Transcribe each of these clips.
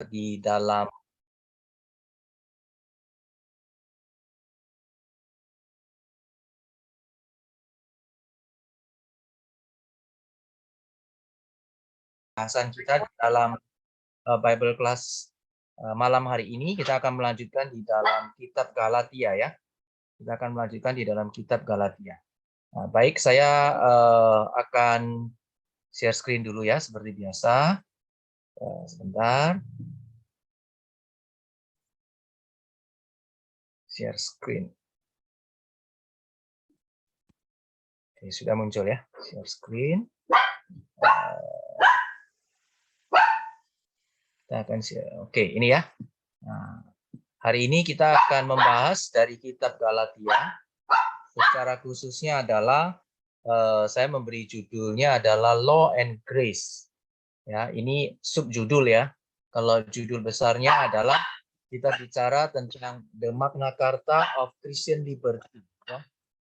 di dalam bahasan kita di dalam Bible Class malam hari ini. Kita akan melanjutkan di dalam kitab Galatia ya. Kita akan melanjutkan di dalam kitab Galatia. Nah, baik, saya akan share screen dulu ya seperti biasa. Sebentar. Share screen. Oke, sudah muncul ya. Share screen. Kita akan share. Oke, ini ya. Nah, hari ini kita akan membahas dari kitab Galatia. Secara khususnya adalah saya memberi judulnya adalah Law and Grace. Ya, ini subjudul ya. Kalau judul besarnya adalah kita bicara tentang The Magna Carta of Christian Liberty. Ya.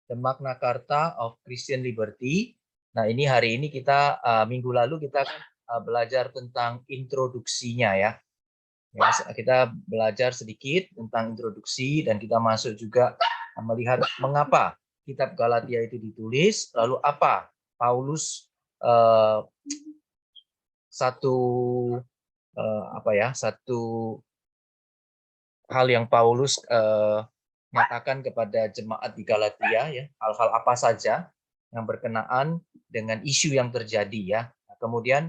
The Magna Carta of Christian Liberty. Nah, ini hari ini kita minggu lalu kita belajar tentang introduksinya ya. Ya, kita belajar sedikit tentang introduksi dan kita masuk juga melihat mengapa kitab Galatia itu ditulis, lalu apa Paulus satu hal yang Paulus nyatakan kepada jemaat di Galatia ya, hal-hal apa saja yang berkenaan dengan isu yang terjadi ya. Nah, kemudian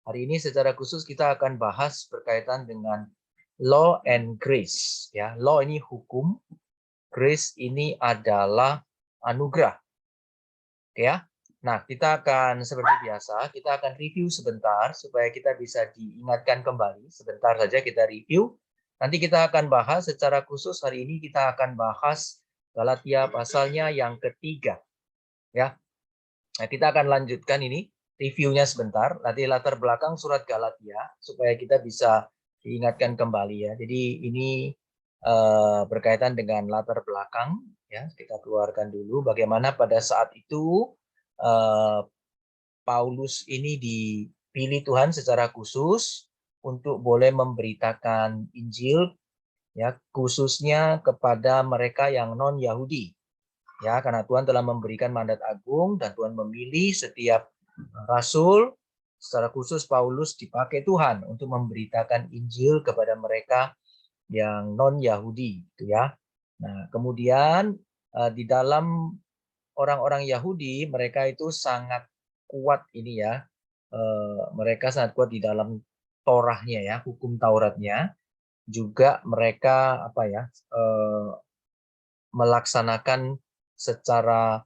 hari ini secara khusus kita akan bahas berkaitan dengan law and grace ya. Law ini hukum, grace ini adalah anugerah. Oke ya. Nah, kita akan seperti biasa, kita akan review sebentar supaya kita bisa diingatkan kembali. Sebentar saja kita review. Nanti kita akan bahas secara khusus hari ini kita akan bahas Galatia pasalnya yang ketiga. Ya. Nah, kita akan lanjutkan ini reviewnya sebentar. Nanti latar belakang surat Galatia supaya kita bisa diingatkan kembali ya. Jadi ini berkaitan dengan latar belakang ya. Kita keluarkan dulu bagaimana pada saat itu Paulus ini dipilih Tuhan secara khusus untuk boleh memberitakan Injil ya, khususnya kepada mereka yang non Yahudi. Ya, karena Tuhan telah memberikan mandat agung dan Tuhan memilih setiap rasul, secara khusus Paulus dipakai Tuhan untuk memberitakan Injil kepada mereka yang non Yahudi, gitu ya. Nah, kemudian di dalam orang-orang Yahudi mereka itu sangat kuat ini ya. Mereka sangat kuat di dalam Torahnya ya, hukum Tauratnya. Juga mereka melaksanakan secara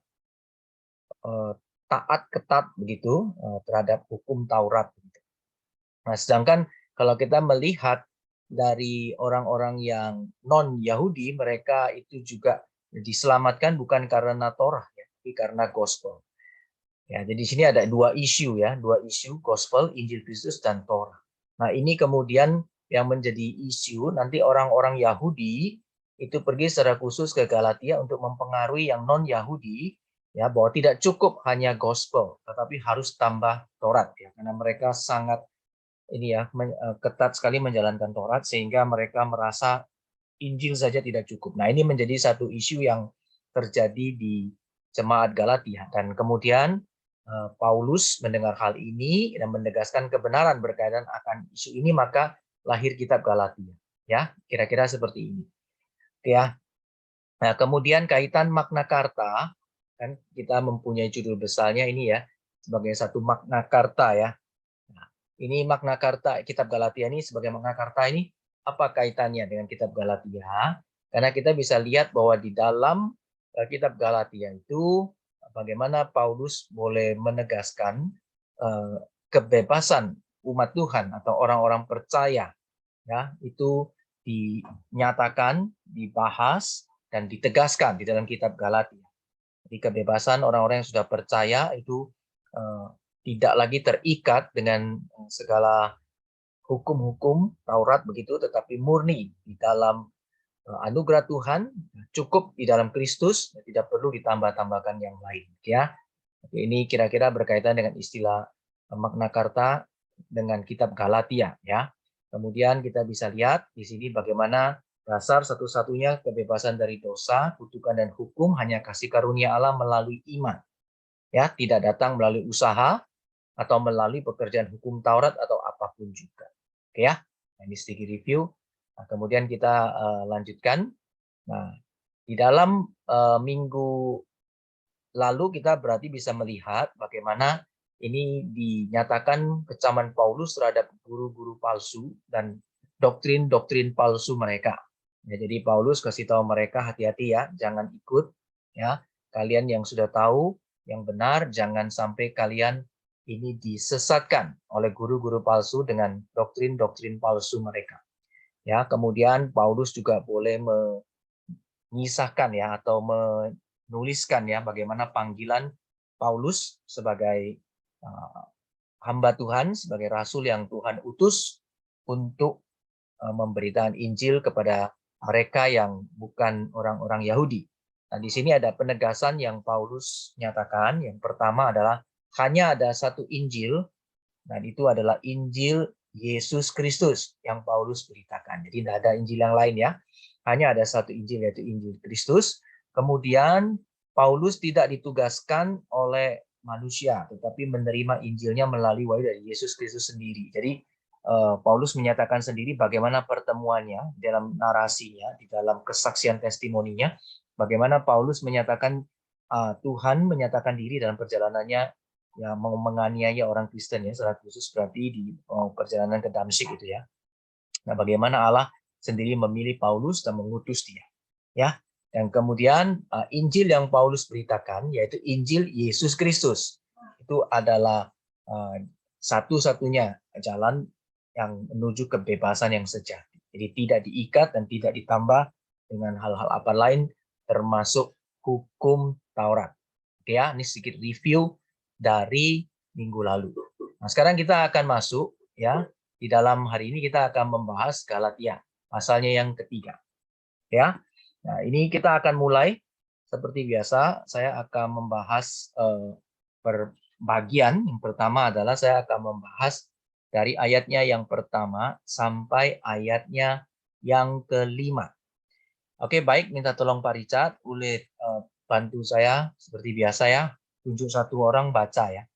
taat ketat begitu terhadap hukum Taurat. Nah, sedangkan kalau kita melihat dari orang-orang yang non Yahudi, mereka itu juga diselamatkan bukan karena Torah ya, tapi karena gospel. Ya, jadi di sini ada dua isu ya, dua isu gospel, Injil Kristus dan Torah. Nah, ini kemudian yang menjadi isu nanti orang-orang Yahudi itu pergi secara khusus ke Galatia untuk mempengaruhi yang non Yahudi ya, bahwa tidak cukup hanya gospel, tetapi harus tambah Taurat ya, karena mereka sangat ini ya ketat sekali menjalankan Taurat sehingga mereka merasa Injil saja tidak cukup. Nah, ini menjadi satu isu yang terjadi di jemaat Galatia dan kemudian Paulus mendengar hal ini dan menegaskan kebenaran berkaitan akan isu ini, maka lahir kitab Galatia. Ya, kira-kira seperti ini. Oke ya. Nah, kemudian kaitan Magna Carta, kan kita mempunyai judul besarnya ini ya, sebagai satu Magna Carta ya. Nah, ini Magna Carta, kitab Galatia ini sebagai Magna Carta ini apa kaitannya dengan kitab Galatia? Karena kita bisa lihat bahwa di dalam kitab Galatia itu bagaimana Paulus boleh menegaskan kebebasan umat Tuhan atau orang-orang percaya ya, itu dinyatakan, dibahas dan ditegaskan di dalam kitab Galatia. Jadi kebebasan orang-orang yang sudah percaya itu tidak lagi terikat dengan segala hukum-hukum Taurat begitu, tetapi murni di dalam anugerah Tuhan, cukup di dalam Kristus, tidak perlu ditambah-tambahkan yang lain. Ya, ini kira-kira berkaitan dengan istilah Magna Carta dengan kitab Galatia. Ya, Kemudian kita bisa lihat di sini bagaimana dasar satu-satunya kebebasan dari dosa, kutukan dan hukum hanya kasih karunia Allah melalui iman. Ya, tidak datang melalui usaha atau melalui pekerjaan hukum Taurat atau apapun juga. Oke ya. Nah, ini sedikit review. Nah, kemudian kita lanjutkan. Nah, di dalam minggu lalu kita berarti bisa melihat bagaimana ini dinyatakan kecaman Paulus terhadap guru-guru palsu dan doktrin-doktrin palsu mereka. Ya, jadi Paulus kasih tahu mereka hati-hati ya, jangan ikut ya. Kalian yang sudah tahu yang benar, jangan sampai kalian ini disesatkan oleh guru-guru palsu dengan doktrin-doktrin palsu mereka. Ya, kemudian Paulus juga boleh mengisahkan ya atau menuliskan ya bagaimana panggilan Paulus sebagai hamba Tuhan, sebagai rasul yang Tuhan utus untuk memberitakan Injil kepada mereka yang bukan orang-orang Yahudi. Nah, di sini ada penegasan yang Paulus nyatakan. Yang pertama adalah hanya ada satu Injil, dan itu adalah Injil Yesus Kristus yang Paulus beritakan. Jadi tidak ada Injil yang lain ya. Hanya ada satu Injil, yaitu Injil Kristus. Kemudian Paulus tidak ditugaskan oleh manusia, tetapi menerima Injilnya melalui wahyu dari Yesus Kristus sendiri. Jadi Paulus menyatakan sendiri bagaimana pertemuannya dalam narasinya, di dalam kesaksian testimoninya, bagaimana Paulus menyatakan Tuhan menyatakan diri dalam perjalanannya ya mau menganiaya orang Kristen ya, secara khusus berarti di perjalanan ke Damsyik itu ya. Nah, bagaimana Allah sendiri memilih Paulus dan mengutus dia. Ya. Dan kemudian Injil yang Paulus beritakan yaitu Injil Yesus Kristus. Itu adalah satu-satunya jalan yang menuju kebebasan yang sejati. Jadi tidak diikat dan tidak ditambah dengan hal-hal apa lain termasuk hukum Taurat. Oke ya, ini sedikit review dari minggu lalu. Nah, sekarang kita akan masuk ya. Di dalam hari ini kita akan membahas Galatia, pasalnya yang ketiga. Ya. Nah, ini kita akan mulai seperti biasa, saya akan membahas per bagian. Yang pertama adalah saya akan membahas dari ayatnya yang pertama sampai ayatnya yang kelima. Oke, baik, minta tolong Pak Richard, boleh bantu saya seperti biasa ya. Tunjuk satu orang baca ya.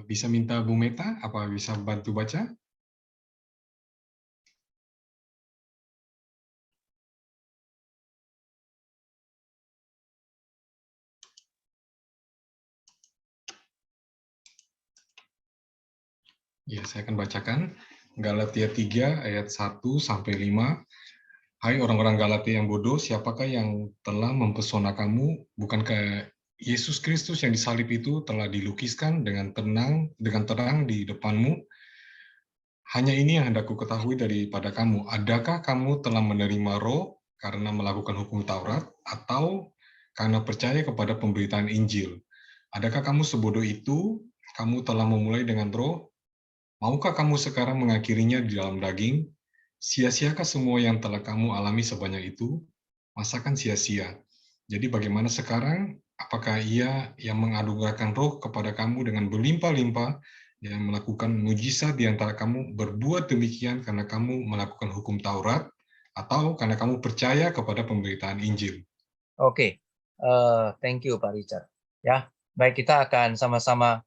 Bisa minta Bu Meta, apa bisa bantu baca? Ya, saya akan bacakan. Galatia 3 ayat 1 sampai 5. Hai orang-orang Galatia yang bodoh, siapakah yang telah mempesona kamu? Bukankah Yesus Kristus yang disalib itu telah dilukiskan dengan terang di depanmu? Hanya ini yang hendak ku ketahui daripada kamu. Adakah kamu telah menerima Roh karena melakukan hukum Taurat atau karena percaya kepada pemberitaan Injil? Adakah kamu sebodoh itu? Kamu telah memulai dengan Roh. Maukah kamu sekarang mengakhirinya di dalam daging? Sia-siakah semua yang telah kamu alami sebanyak itu? Masakan sia-sia. Jadi bagaimana sekarang? Apakah Ia yang menganugerahkan Roh kepada kamu dengan berlimpah-limpah, yang melakukan mujizat di antara kamu berbuat demikian karena kamu melakukan hukum Taurat, atau karena kamu percaya kepada pemberitaan Injil? Oke, thank you Pak Richard. Ya, baik, kita akan sama-sama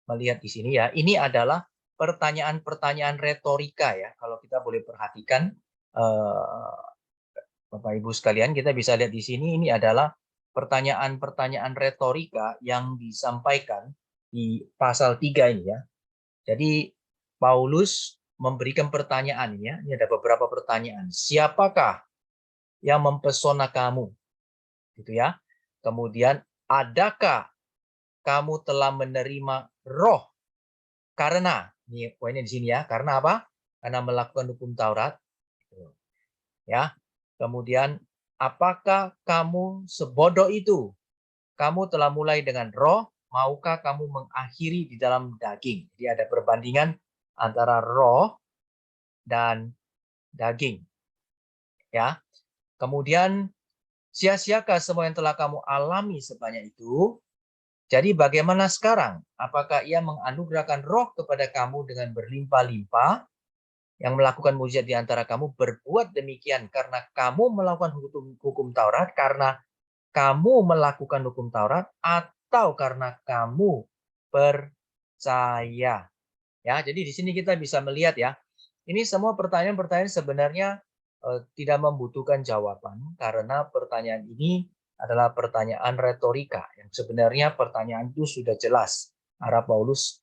melihat di sini ya. Ini adalah pertanyaan-pertanyaan retorika ya. Kalau kita boleh perhatikan, Bapak Ibu sekalian, kita bisa lihat di sini ini adalah pertanyaan-pertanyaan retorika yang disampaikan di pasal 3 ini ya. Jadi Paulus memberikan pertanyaan ya. Ini ada beberapa pertanyaan. Siapakah yang mempesona kamu? Gitu ya. Kemudian, adakah kamu telah menerima Roh? Karena, ini poinnya di sini ya. Karena apa? Karena melakukan hukum Taurat. Ya. Kemudian, apakah kamu sebodoh itu? Kamu telah mulai dengan Roh, maukah kamu mengakhiri di dalam daging? Jadi ada perbandingan antara Roh dan daging. Ya. Kemudian, sia-siakah semua yang telah kamu alami sebanyak itu? Jadi bagaimana sekarang? Apakah ia menganugerahkan roh kepada kamu dengan berlimpah-limpah? Yang melakukan mujizat di antara kamu berbuat demikian karena kamu melakukan hukum Taurat, karena kamu melakukan hukum Taurat, atau karena kamu percaya. Ya, jadi di sini kita bisa melihat ya, ini semua pertanyaan-pertanyaan sebenarnya tidak membutuhkan jawaban karena pertanyaan ini adalah pertanyaan retorika yang sebenarnya pertanyaan itu sudah jelas. Arah Paulus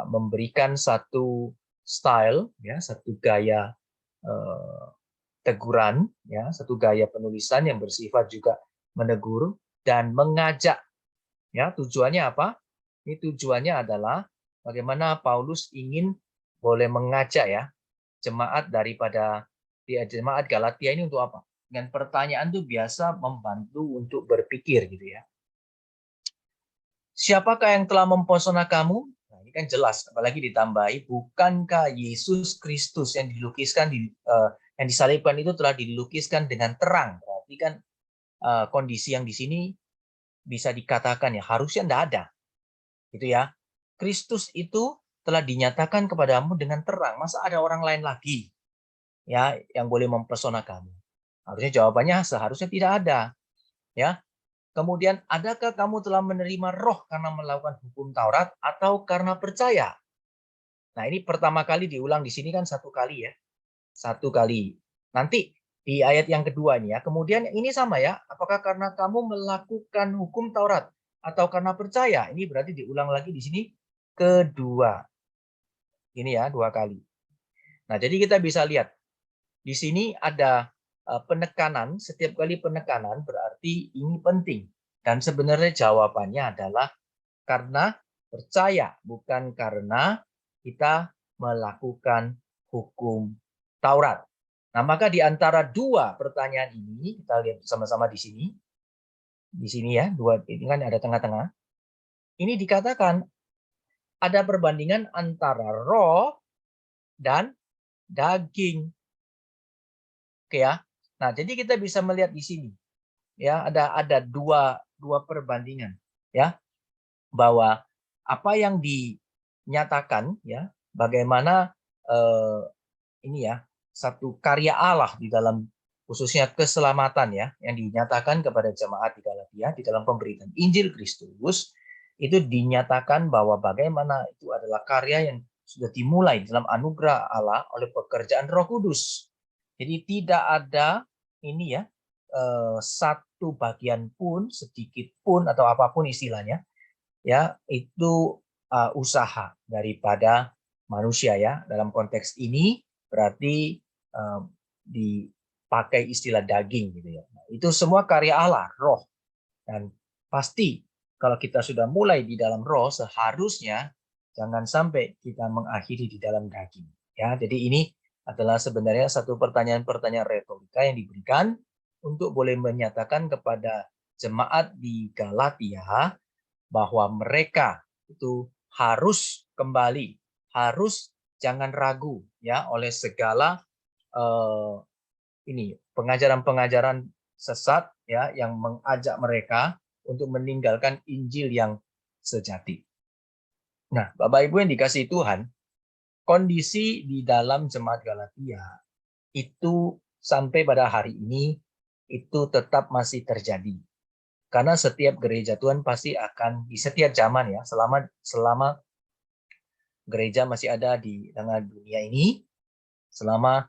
memberikan satu style, ya, satu gaya teguran, ya, satu gaya penulisan yang bersifat juga menegur dan mengajak. Ya, tujuannya apa? Ini tujuannya adalah bagaimana Paulus ingin boleh mengajak ya jemaat daripada jemaat Galatia ini untuk apa? Dengan pertanyaan itu biasa membantu untuk berpikir gitu ya. Siapakah yang telah mempesona kamu? Nah, ini kan jelas, apalagi ditambahi, bukankah Yesus Kristus yang dilukiskan yang disalibkan itu telah dilukiskan dengan terang? Berarti kan kondisi yang di sini bisa dikatakan ya harusnya tidak ada, gitu ya. Kristus itu telah dinyatakan kepadamu dengan terang. Masa ada orang lain lagi ya yang boleh mempesona kamu? Harusnya jawabannya seharusnya tidak ada, ya. Kemudian, adakah kamu telah menerima roh karena melakukan hukum Taurat atau karena percaya? Nah, ini pertama kali diulang di sini kan satu kali ya. Satu kali. Nanti di ayat yang kedua ini ya. Kemudian ini sama ya. Apakah karena kamu melakukan hukum Taurat atau karena percaya? Ini berarti diulang lagi di sini kedua. Ini ya, dua kali. Nah, jadi kita bisa lihat. Di sini ada penekanan, setiap kali penekanan berarti ini penting. Dan sebenarnya jawabannya adalah karena percaya, bukan karena kita melakukan hukum Taurat. Nah, maka di antara dua pertanyaan ini, kita lihat sama-sama di sini. Di sini ya, dua ini kan ada tengah-tengah. Ini dikatakan ada perbandingan antara roh dan daging. Oke ya. Nah, jadi kita bisa melihat di sini ya ada dua perbandingan ya bahwa apa yang dinyatakan ya bagaimana ini ya satu karya Allah di dalam khususnya keselamatan ya yang dinyatakan kepada jemaat di Galatia di dalam pemberitaan Injil Kristus itu dinyatakan bahwa bagaimana itu adalah karya yang sudah dimulai dalam anugerah Allah oleh pekerjaan Roh Kudus. Jadi tidak ada ini ya satu bagian pun sedikit pun atau apapun istilahnya ya itu usaha daripada manusia ya dalam konteks ini berarti dipakai istilah daging gitu ya. Nah, itu semua karya Allah, roh. Dan pasti kalau kita sudah mulai di dalam roh seharusnya jangan sampai kita mengakhiri di dalam daging ya. Jadi ini adalah sebenarnya satu pertanyaan-pertanyaan retorika yang diberikan untuk boleh menyatakan kepada jemaat di Galatia bahwa mereka itu harus kembali, harus jangan ragu ya oleh segala ini pengajaran-pengajaran sesat ya yang mengajak mereka untuk meninggalkan Injil yang sejati. Nah, Bapak Ibu yang dikasihi Tuhan, kondisi di dalam jemaat Galatia itu sampai pada hari ini itu tetap masih terjadi. Karena setiap gereja Tuhan pasti akan di setiap zaman ya, selama gereja masih ada di tengah dunia ini, selama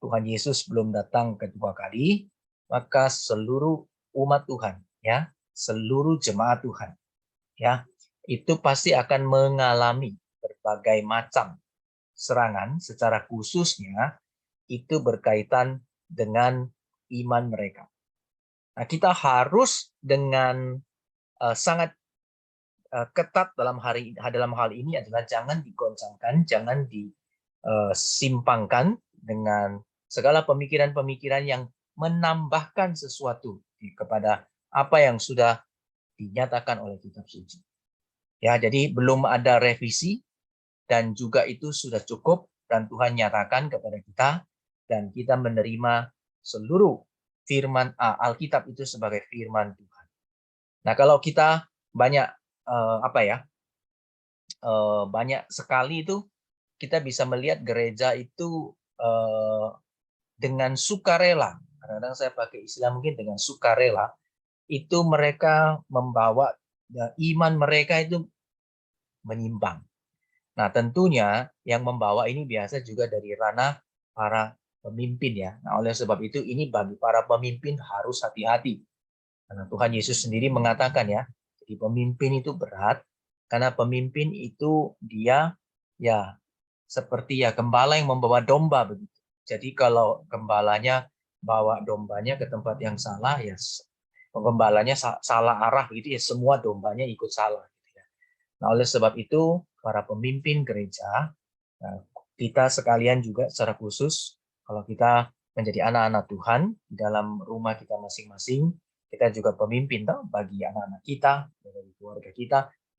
Tuhan Yesus belum datang kedua kali, maka seluruh umat Tuhan ya, seluruh jemaat Tuhan ya, itu pasti akan mengalami berbagai macam serangan secara khususnya itu berkaitan dengan iman mereka. Nah, kita harus dengan sangat ketat dalam hal ini adalah jangan digoncangkan, jangan disimpangkan dengan segala pemikiran-pemikiran yang menambahkan sesuatu kepada apa yang sudah dinyatakan oleh kitab suci. Ya, jadi belum ada revisi dan juga itu sudah cukup dan Tuhan nyatakan kepada kita dan kita menerima seluruh firman Alkitab itu sebagai firman Tuhan. Nah, kalau kita banyak banyak sekali itu kita bisa melihat gereja itu dengan sukarela. Kadang-kadang saya pakai istilah mungkin dengan sukarela, itu mereka membawa iman mereka itu menyimpang. Nah, tentunya yang membawa ini biasa juga dari ranah para pemimpin ya. Nah, oleh sebab itu ini bagi para pemimpin harus hati-hati. Karena Tuhan Yesus sendiri mengatakan ya, jadi pemimpin itu berat karena pemimpin itu dia ya seperti ya gembala yang membawa domba begitu. Jadi kalau gembalanya bawa dombanya ke tempat yang salah ya gembalanya salah arah gitu ya, semua dombanya ikut salah gitu ya. Nah, oleh sebab itu para pemimpin gereja, kita sekalian juga secara khusus kalau kita menjadi anak-anak Tuhan di dalam rumah kita masing-masing, kita juga pemimpin toh bagi anak-anak kita, bagi keluarga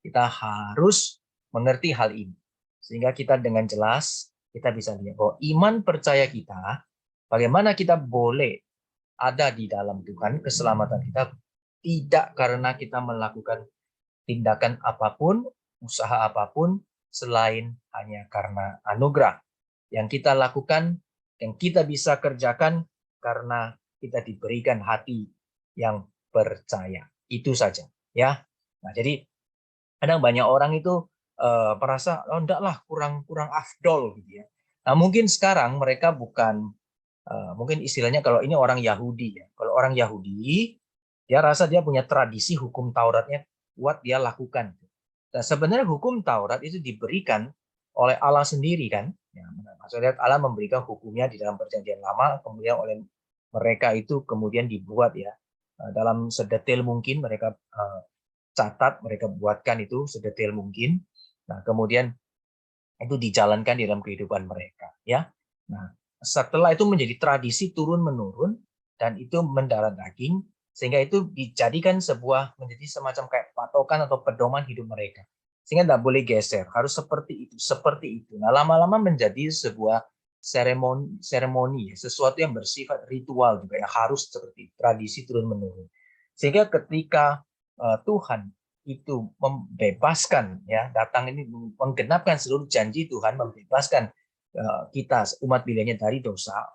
kita harus mengerti hal ini. Sehingga kita dengan jelas kita bisa lihat bahwa iman percaya kita, bagaimana kita boleh ada di dalam Tuhan, keselamatan kita tidak karena kita melakukan tindakan apapun, usaha apapun, selain hanya karena anugerah. Yang kita lakukan, yang kita bisa kerjakan karena kita diberikan hati yang percaya. Itu saja. Ya. Nah, jadi kadang banyak orang itu merasa, oh enggak lah, kurang afdol gitu ya. Nah, mungkin sekarang mereka bukan mungkin istilahnya kalau ini orang Yahudi ya. Kalau orang Yahudi, dia rasa dia punya tradisi hukum Tauratnya kuat dia lakukan. Nah, sebenarnya hukum Taurat itu diberikan oleh Allah sendiri kan. Ya, maksudnya Allah memberikan hukumnya di dalam Perjanjian Lama, kemudian oleh mereka itu kemudian dibuat ya dalam sedetail mungkin mereka catat, mereka buatkan itu sedetail mungkin. Nah, kemudian itu dijalankan di dalam kehidupan mereka ya. Nah, setelah itu menjadi tradisi turun menurun dan itu mendarah daging sehingga itu dijadikan sebuah menjadi semacam kayak patokan atau pedoman hidup mereka. Sehingga tidak boleh geser, harus seperti itu, seperti itu. Nah, lama-lama menjadi sebuah seremoni sesuatu yang bersifat ritual juga yang harus seperti tradisi turun menurun. Sehingga ketika Tuhan itu membebaskan ya datang ini menggenapkan seluruh janji Tuhan membebaskan kita umat pilihannya dari dosa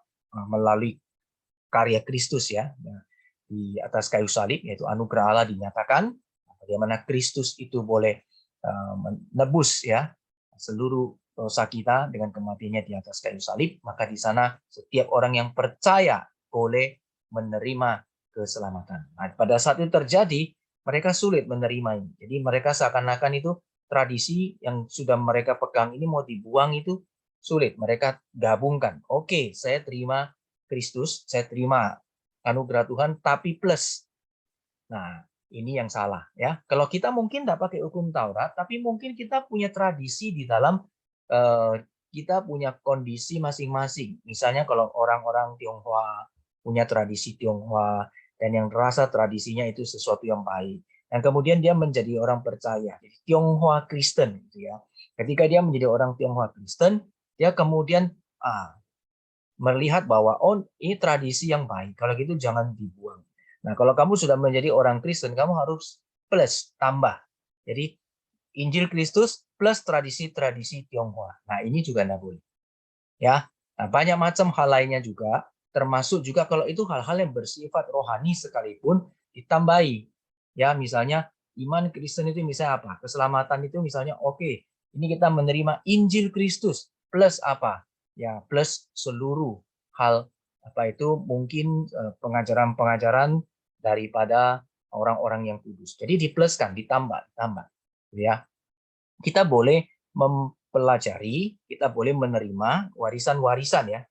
melalui karya Kristus ya di atas kayu salib yaitu anugerah Allah dinyatakan bagaimana Kristus itu boleh menebus ya seluruh dosa kita dengan kematiannya di atas kayu salib maka di sana setiap orang yang percaya boleh menerima keselamatan. Nah, pada saat itu terjadi mereka sulit menerima ini. Jadi mereka seakan-akan itu tradisi yang sudah mereka pegang ini mau dibuang itu sulit. Mereka gabungkan. Oke, saya terima Kristus, saya terima anugerah Tuhan, tapi plus. Nah, ini yang salah ya. Kalau kita mungkin tidak pakai hukum Taurat, tapi mungkin kita punya tradisi di dalam kita punya kondisi masing-masing. Misalnya kalau orang-orang Tionghoa punya tradisi Tionghoa, dan yang terasa tradisinya itu sesuatu yang baik. Dan kemudian dia menjadi orang percaya, jadi Tionghoa Kristen, gitu ya. Ketika dia menjadi orang Tionghoa Kristen, dia kemudian melihat bahwa oh ini tradisi yang baik, kalau gitu jangan dibuang. Nah kalau kamu sudah menjadi orang Kristen, kamu harus plus tambah. Jadi Injil Kristus plus tradisi-tradisi Tionghoa. Nah ini juga tidak boleh. Ya, nah, banyak macam hal lainnya juga. Termasuk juga kalau itu hal-hal yang bersifat rohani sekalipun ditambahi. Ya, misalnya iman Kristen itu misalnya apa? Keselamatan itu misalnya oke, ini kita menerima Injil Kristus plus apa? Ya, plus seluruh hal apa itu mungkin pengajaran-pengajaran daripada orang-orang yang kudus. Jadi dipluskan, ditambah, ya. Kita boleh mempelajari, kita boleh menerima warisan-warisan ya.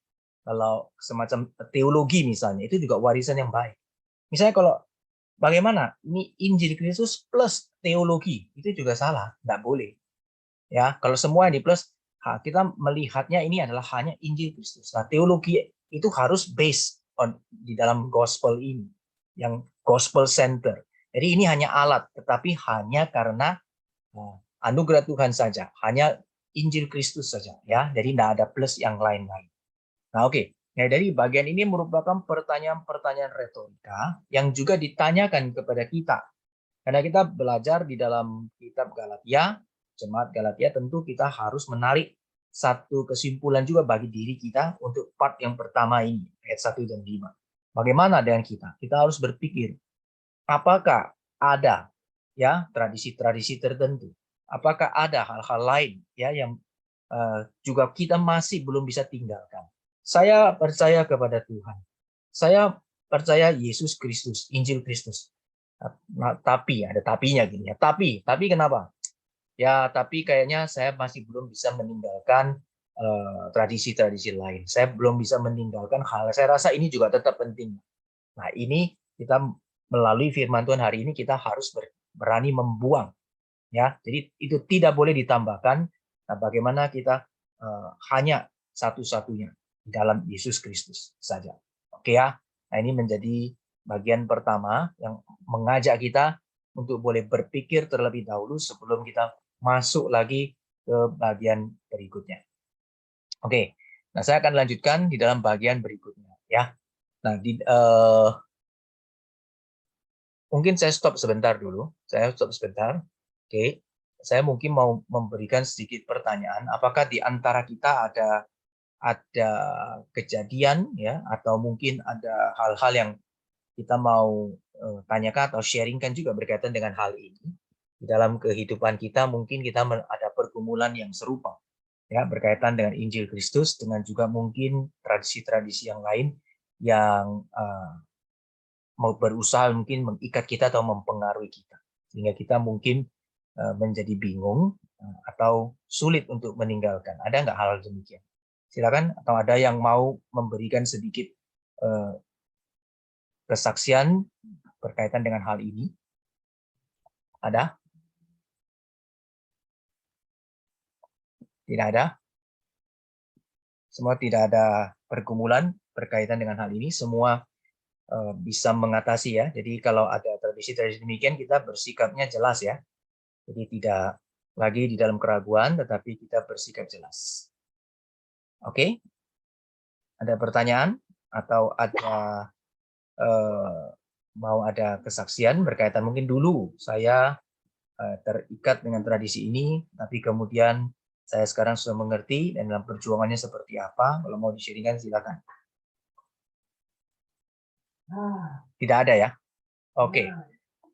Kalau semacam teologi misalnya, itu juga warisan yang baik. Misalnya kalau bagaimana ini Injil Kristus plus teologi, itu juga salah, tidak boleh. Ya, kalau semua yang di plus, kita melihatnya ini adalah hanya Injil Kristus. Nah, teologi itu harus based on di dalam gospel ini, yang gospel center. Jadi ini hanya alat, tetapi hanya karena anugerah Tuhan saja, hanya Injil Kristus saja, ya. Jadi tidak ada plus yang lain-lain. Nah, oke. Nah, dari bagian ini merupakan pertanyaan-pertanyaan retorika yang juga ditanyakan kepada kita. Karena kita belajar di dalam kitab Galatia, jemaat Galatia, tentu kita harus menarik satu kesimpulan juga bagi diri kita untuk part yang pertama ini, ayat 1 dan 5. Bagaimana dengan kita? Kita harus berpikir, apakah ada ya tradisi-tradisi tertentu? Apakah ada hal-hal lain ya yang juga kita masih belum bisa tinggalkan? Saya percaya kepada Tuhan. Saya percaya Yesus Kristus, Injil Kristus. Nah, tapi ada tapinya gini ya. Tapi kenapa? Ya, tapi kayaknya saya masih belum bisa meninggalkan tradisi-tradisi lain. Saya belum bisa meninggalkan hal. Saya rasa ini juga tetap penting. Nah, ini kita melalui firman Tuhan hari ini kita harus berani membuang, ya. Jadi itu tidak boleh ditambahkan. Nah, bagaimana kita hanya satu-satunya di dalam Yesus Kristus saja. Oke ya. Nah, ini menjadi bagian pertama yang mengajak kita untuk boleh berpikir terlebih dahulu sebelum kita masuk lagi ke bagian berikutnya. Oke. Nah, saya akan lanjutkan di dalam bagian berikutnya ya. Nah, mungkin saya stop sebentar dulu. Saya stop sebentar. Oke. Saya mungkin mau memberikan sedikit pertanyaan. Apakah di antara kita ada kejadian ya atau mungkin ada hal-hal yang kita mau tanyakan atau sharingkan juga berkaitan dengan hal ini di dalam kehidupan kita, mungkin kita ada pergumulan yang serupa ya berkaitan dengan Injil Kristus dengan juga mungkin tradisi-tradisi yang lain yang mau berusaha mungkin mengikat kita atau mempengaruhi kita sehingga kita mungkin menjadi bingung atau sulit untuk meninggalkan. Ada nggak hal demikian? Silakan, atau ada yang mau memberikan sedikit kesaksian berkaitan dengan hal ini? Ada? Tidak ada? Semua tidak ada pergumulan berkaitan dengan hal ini, semua bisa mengatasi ya. Jadi kalau ada tradisi-tradisi demikian kita bersikapnya jelas ya. Jadi tidak lagi di dalam keraguan, tetapi kita bersikap jelas. Oke? Ada pertanyaan atau ada mau ada kesaksian berkaitan mungkin dulu saya terikat dengan tradisi ini, tapi kemudian saya sekarang sudah mengerti dan dalam perjuangannya seperti apa. Kalau mau di-sharingkan silakan. Tidak ada ya? Oke.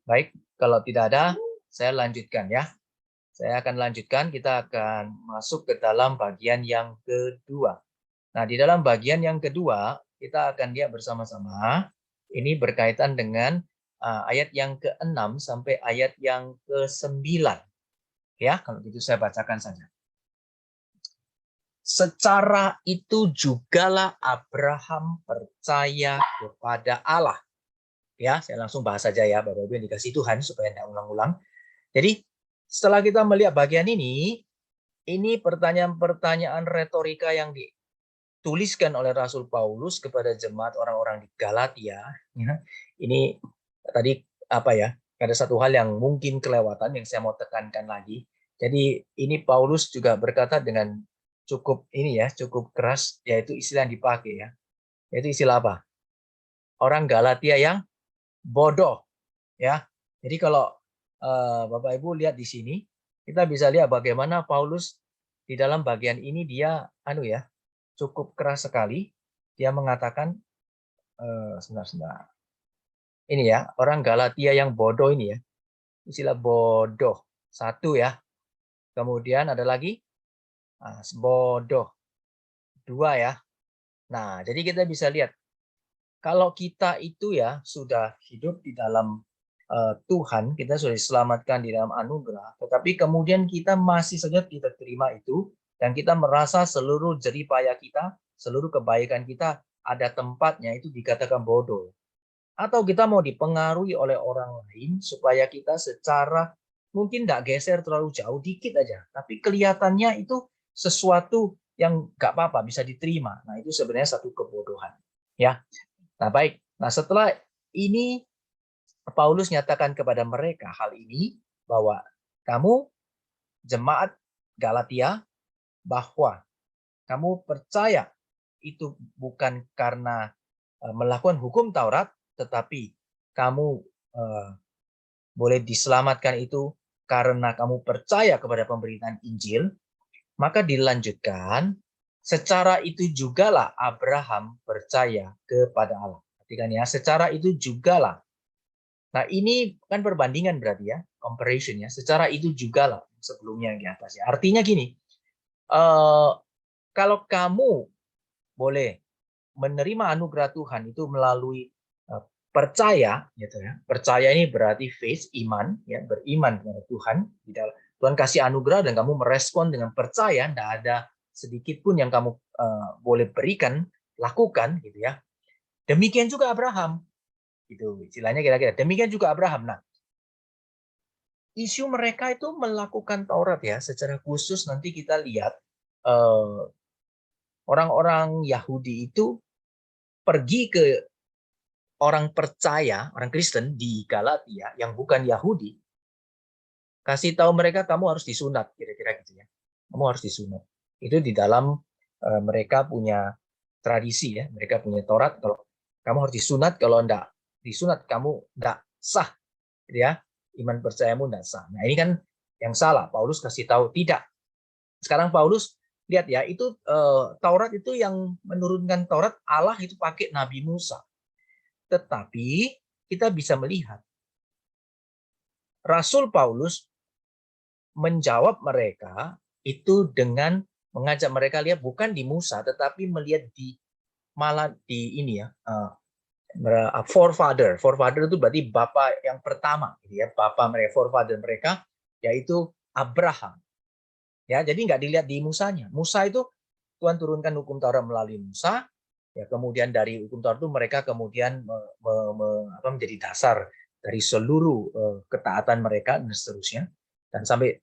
Baik, kalau tidak ada, saya lanjutkan ya. Saya akan lanjutkan, kita akan masuk ke dalam bagian yang kedua. Nah, di dalam bagian yang kedua, kita akan lihat bersama-sama. Ini berkaitan dengan ayat yang ke-6 sampai ayat yang ke-9. Ya, kalau gitu saya bacakan saja. Secara itu jugalah Abraham percaya kepada Allah. Ya, saya langsung bahas saja ya, Bapak Ibu yang dikasih Tuhan supaya tidak ulang-ulang. Jadi, setelah kita melihat bagian ini pertanyaan-pertanyaan retorika yang dituliskan oleh Rasul Paulus kepada jemaat orang-orang di Galatia. Ya. Ini tadi apa ya? Ada satu hal yang mungkin kelewatan yang saya mau tekankan lagi. Jadi ini Paulus juga berkata dengan cukup ini ya, cukup keras, yaitu istilah yang dipakai ya. Yaitu istilah apa? Orang Galatia yang bodoh ya. Jadi kalau Bapak Ibu lihat di sini, kita bisa lihat bagaimana Paulus di dalam bagian ini dia cukup keras sekali. Dia mengatakan sebentar. Ini ya, orang Galatia yang bodoh ini ya. Istilah bodoh. Satu ya. Kemudian ada lagi bodoh. Dua ya. Nah, jadi kita bisa lihat kalau kita itu ya sudah hidup di dalam Tuhan, kita sudah diselamatkan di dalam anugerah, tetapi kemudian kita masih saja tidak terima itu, dan kita merasa seluruh jerih payah kita, seluruh kebaikan kita ada tempatnya, itu dikatakan bodoh. Atau kita mau dipengaruhi oleh orang lain supaya kita secara mungkin tidak geser terlalu jauh, dikit aja, tapi kelihatannya itu sesuatu yang nggak apa-apa, bisa diterima. Nah, itu sebenarnya satu kebodohan. Ya. Nah, baik. Nah, setelah ini Paulus nyatakan kepada mereka hal ini bahwa kamu jemaat Galatia bahwa kamu percaya itu bukan karena melakukan hukum Taurat, tetapi kamu boleh diselamatkan itu karena kamu percaya kepada pemberitaan Injil, maka dilanjutkan, secara itu jugalah Abraham percaya kepada Allah. Perhatikan ya, secara itu jugalah. Nah, ini kan perbandingan berarti ya, comparison ya. Secara itu jugalah sebelumnya yang di atas ya. Artinya gini, kalau kamu boleh menerima anugerah Tuhan itu melalui percaya, gitu ya. Percaya ini berarti faith, iman, ya, beriman kepada Tuhan. Tuhan kasih anugerah dan kamu merespon dengan percaya, tidak ada sedikit pun yang kamu boleh berikan, lakukan, gitu ya. Demikian juga Abraham, itu istilahnya kira-kira. Demikian juga Abraham. Nah, isu mereka itu melakukan Taurat ya, secara khusus nanti kita lihat orang-orang Yahudi itu pergi ke orang percaya, orang Kristen di Galatia yang bukan Yahudi, kasih tahu mereka kamu harus disunat, kira-kira gitu ya. Kamu harus disunat. Itu di dalam mereka punya tradisi ya, mereka punya Taurat, kalau kamu harus disunat, kalau enggak disunat kamu enggak sah, gitu ya. Iman percayamu enggak sah. Nah, ini kan yang salah. Paulus kasih tahu tidak. Sekarang Paulus lihat ya, itu Taurat itu yang menurunkan Taurat Allah itu pakai Nabi Musa. Tetapi kita bisa melihat Rasul Paulus menjawab mereka itu dengan mengajak mereka lihat bukan di Musa, tetapi melihat di malah di ini ya, forefather. Forefather itu berarti bapak yang pertama, gitu ya, bapak mereka, forefather mereka, yaitu Abraham. Ya, jadi nggak dilihat di Musanya. Musa itu Tuhan turunkan hukum Taurat melalui Musa. Ya, kemudian dari hukum Taurat itu mereka kemudian menjadi dasar dari seluruh ketaatan mereka dan seterusnya. Dan sampai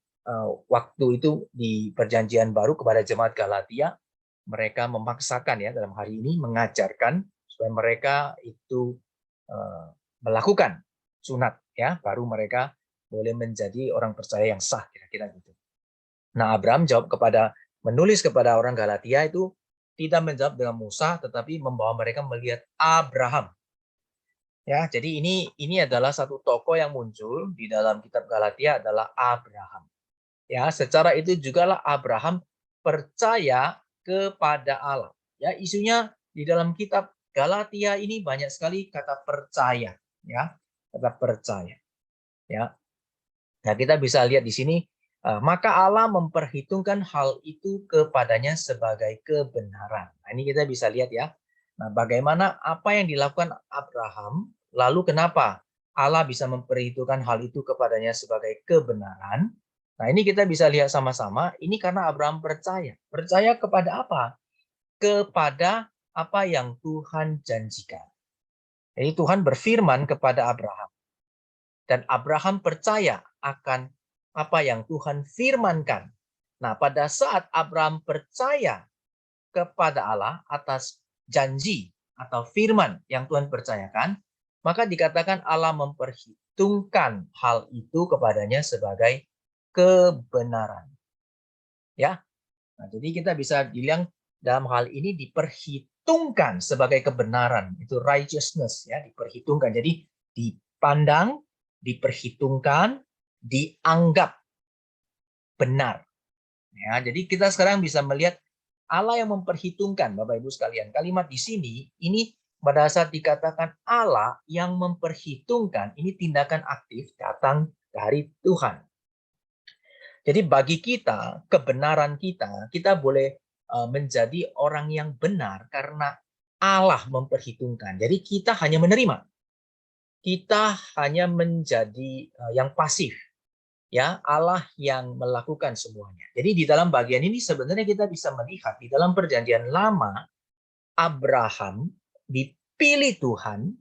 waktu itu di Perjanjian Baru kepada jemaat Galatia, mereka memaksakan ya dalam hari ini mengajarkan supaya mereka itu melakukan sunat ya, baru mereka boleh menjadi orang percaya yang sah, kira-kira gitu. Nah, Abraham jawab menulis kepada orang Galatia itu tidak menjawab dengan Musa, tetapi membawa mereka melihat Abraham. Ya, jadi ini adalah satu tokoh yang muncul di dalam kitab Galatia adalah Abraham. Ya, secara itu jugalah Abraham percaya kepada Allah. Ya, isunya di dalam kitab Galatia ini banyak sekali kata percaya, ya. Kata percaya. Ya. Nah, kita bisa lihat di sini, maka Allah memperhitungkan hal itu kepadanya sebagai kebenaran. Nah, ini kita bisa lihat ya. Nah, bagaimana apa yang dilakukan Abraham, lalu kenapa Allah bisa memperhitungkan hal itu kepadanya sebagai kebenaran. Nah, ini kita bisa lihat sama-sama, ini karena Abraham percaya. Percaya kepada apa? Kepada apa yang Tuhan janjikan. Jadi Tuhan berfirman kepada Abraham. Dan Abraham percaya akan apa yang Tuhan firmankan. Nah, pada saat Abraham percaya kepada Allah atas janji atau firman yang Tuhan percayakan, maka dikatakan Allah memperhitungkan hal itu kepadanya sebagai kebenaran. Ya. Nah, jadi kita bisa bilang dalam hal ini diperhitungkan sebagai kebenaran, itu righteousness ya, diperhitungkan. Jadi dipandang, diperhitungkan, dianggap benar. Ya, jadi kita sekarang bisa melihat Allah yang memperhitungkan, Bapak Ibu sekalian. Kalimat di sini ini pada saat dikatakan Allah yang memperhitungkan, ini tindakan aktif datang dari Tuhan. Jadi bagi kita, kebenaran kita boleh menjadi orang yang benar karena Allah memperhitungkan. Jadi kita hanya menerima. Kita hanya menjadi yang pasif. Ya, Allah yang melakukan semuanya. Jadi di dalam bagian ini sebenarnya kita bisa melihat di dalam Perjanjian Lama Abraham dipilih Tuhan,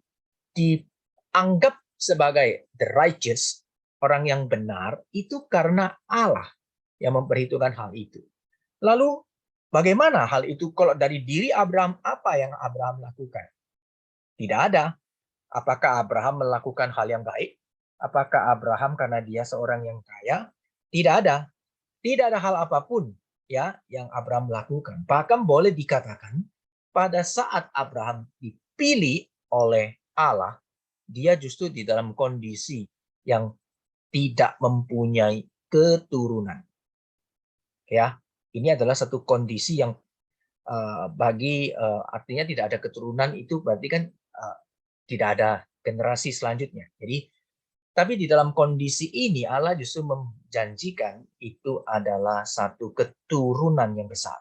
dianggap sebagai the righteous, orang yang benar, itu karena Allah yang memperhitungkan hal itu. Lalu bagaimana hal itu kalau dari diri Abraham, apa yang Abraham lakukan? Tidak ada. Apakah Abraham melakukan hal yang baik? Apakah Abraham karena dia seorang yang kaya? Tidak ada. Tidak ada hal apapun ya yang Abraham lakukan. Bahkan boleh dikatakan pada saat Abraham dipilih oleh Allah, dia justru di dalam kondisi yang tidak mempunyai keturunan. Ya, ini adalah satu kondisi yang artinya tidak ada keturunan itu berarti kan tidak ada generasi selanjutnya. Jadi, tapi di dalam kondisi ini Allah justru menjanjikan itu adalah satu keturunan yang besar.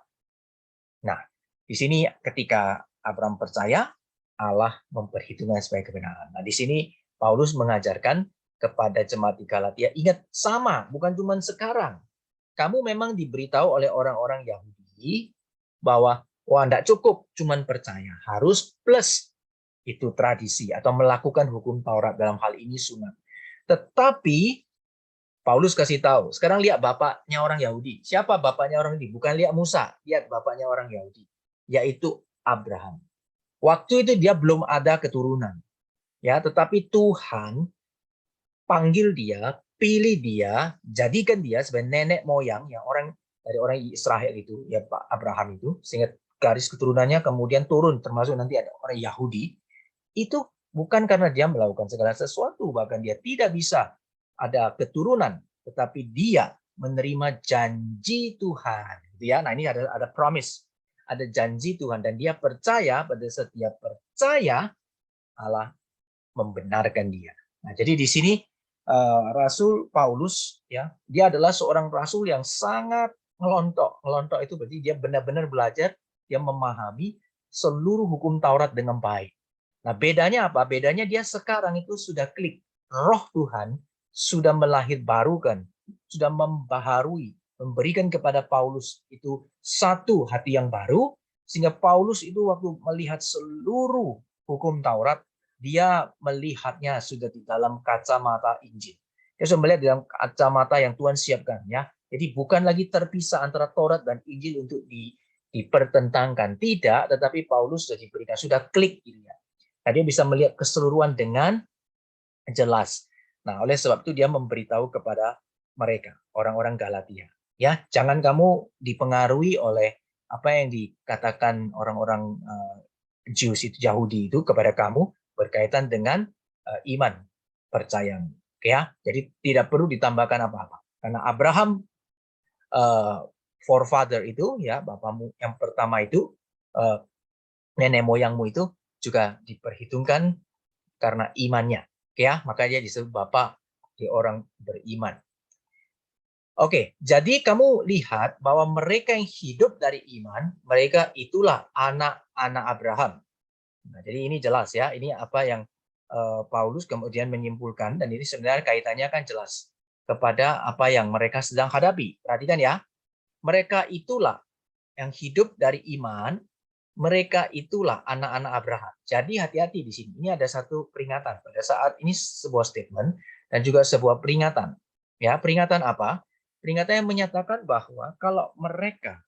Nah, di sini ketika Abraham percaya, Allah memperhitungkan sebagai kebenaran. Nah, di sini Paulus mengajarkan kepada jemaat di Galatia, ingat sama, bukan cuma sekarang. Kamu memang diberitahu oleh orang-orang Yahudi bahwa wah, tidak cukup cuma percaya, harus plus itu tradisi atau melakukan hukum Taurat, dalam hal ini sunat. Tetapi Paulus kasih tahu, sekarang lihat bapaknya orang Yahudi. Siapa bapaknya orang Yahudi? Bukan lihat Musa, lihat bapaknya orang Yahudi, yaitu Abraham. Waktu itu dia belum ada keturunan. Ya, tetapi Tuhan panggil dia, pilih dia, jadikan dia sebagai nenek moyang yang dari orang Israel itu, ya Pak Abraham itu, sehingga garis keturunannya kemudian turun, termasuk nanti ada orang Yahudi. Itu bukan karena dia melakukan segala sesuatu, bahkan dia tidak bisa ada keturunan, tetapi dia menerima janji Tuhan. Ya, nah ini ada promise, ada janji Tuhan, dan dia percaya. Pada setiap percaya, Allah membenarkan dia. Nah, jadi di sini Rasul Paulus, ya, dia adalah seorang rasul yang sangat ngelontok. Ngelontok itu berarti dia benar-benar belajar, dia memahami seluruh hukum Taurat dengan baik. Nah, bedanya apa? Bedanya dia sekarang itu sudah klik. Roh Tuhan sudah melahirbarukan, sudah membaharui, memberikan kepada Paulus itu satu hati yang baru, sehingga Paulus itu waktu melihat seluruh hukum Taurat, dia melihatnya sudah di dalam kacamata Injil. Dia sudah melihat di dalam kacamata yang Tuhan siapkan, ya. Jadi bukan lagi terpisah antara Taurat dan Injil untuk dipertentangkan, tidak, tetapi Paulus sudah diberikan, sudah klik gitu ya. Nah, dia bisa melihat keseluruhan dengan jelas. Nah, oleh sebab itu dia memberitahu kepada mereka, orang-orang Galatia. Ya, jangan kamu dipengaruhi oleh apa yang dikatakan orang-orang Jews itu, Yahudi itu kepada kamu berkaitan dengan iman, percayamu. Ya, jadi tidak perlu ditambahkan apa-apa. Karena Abraham forefather itu, ya, bapakmu yang pertama itu, nenek moyangmu itu juga diperhitungkan karena imannya, ya, makanya dia disebut bapak di orang beriman. Oke, jadi kamu lihat bahwa mereka yang hidup dari iman, mereka itulah anak-anak Abraham. Nah, jadi ini jelas ya, ini apa yang Paulus kemudian menyimpulkan, dan ini sebenarnya kaitannya kan jelas kepada apa yang mereka sedang hadapi. Perhatikan ya, mereka itulah yang hidup dari iman, mereka itulah anak-anak Abraham. Jadi hati-hati di sini. Ini ada satu peringatan. Pada saat ini sebuah statement dan juga sebuah peringatan. Ya, peringatan apa? Peringatan yang menyatakan bahwa kalau mereka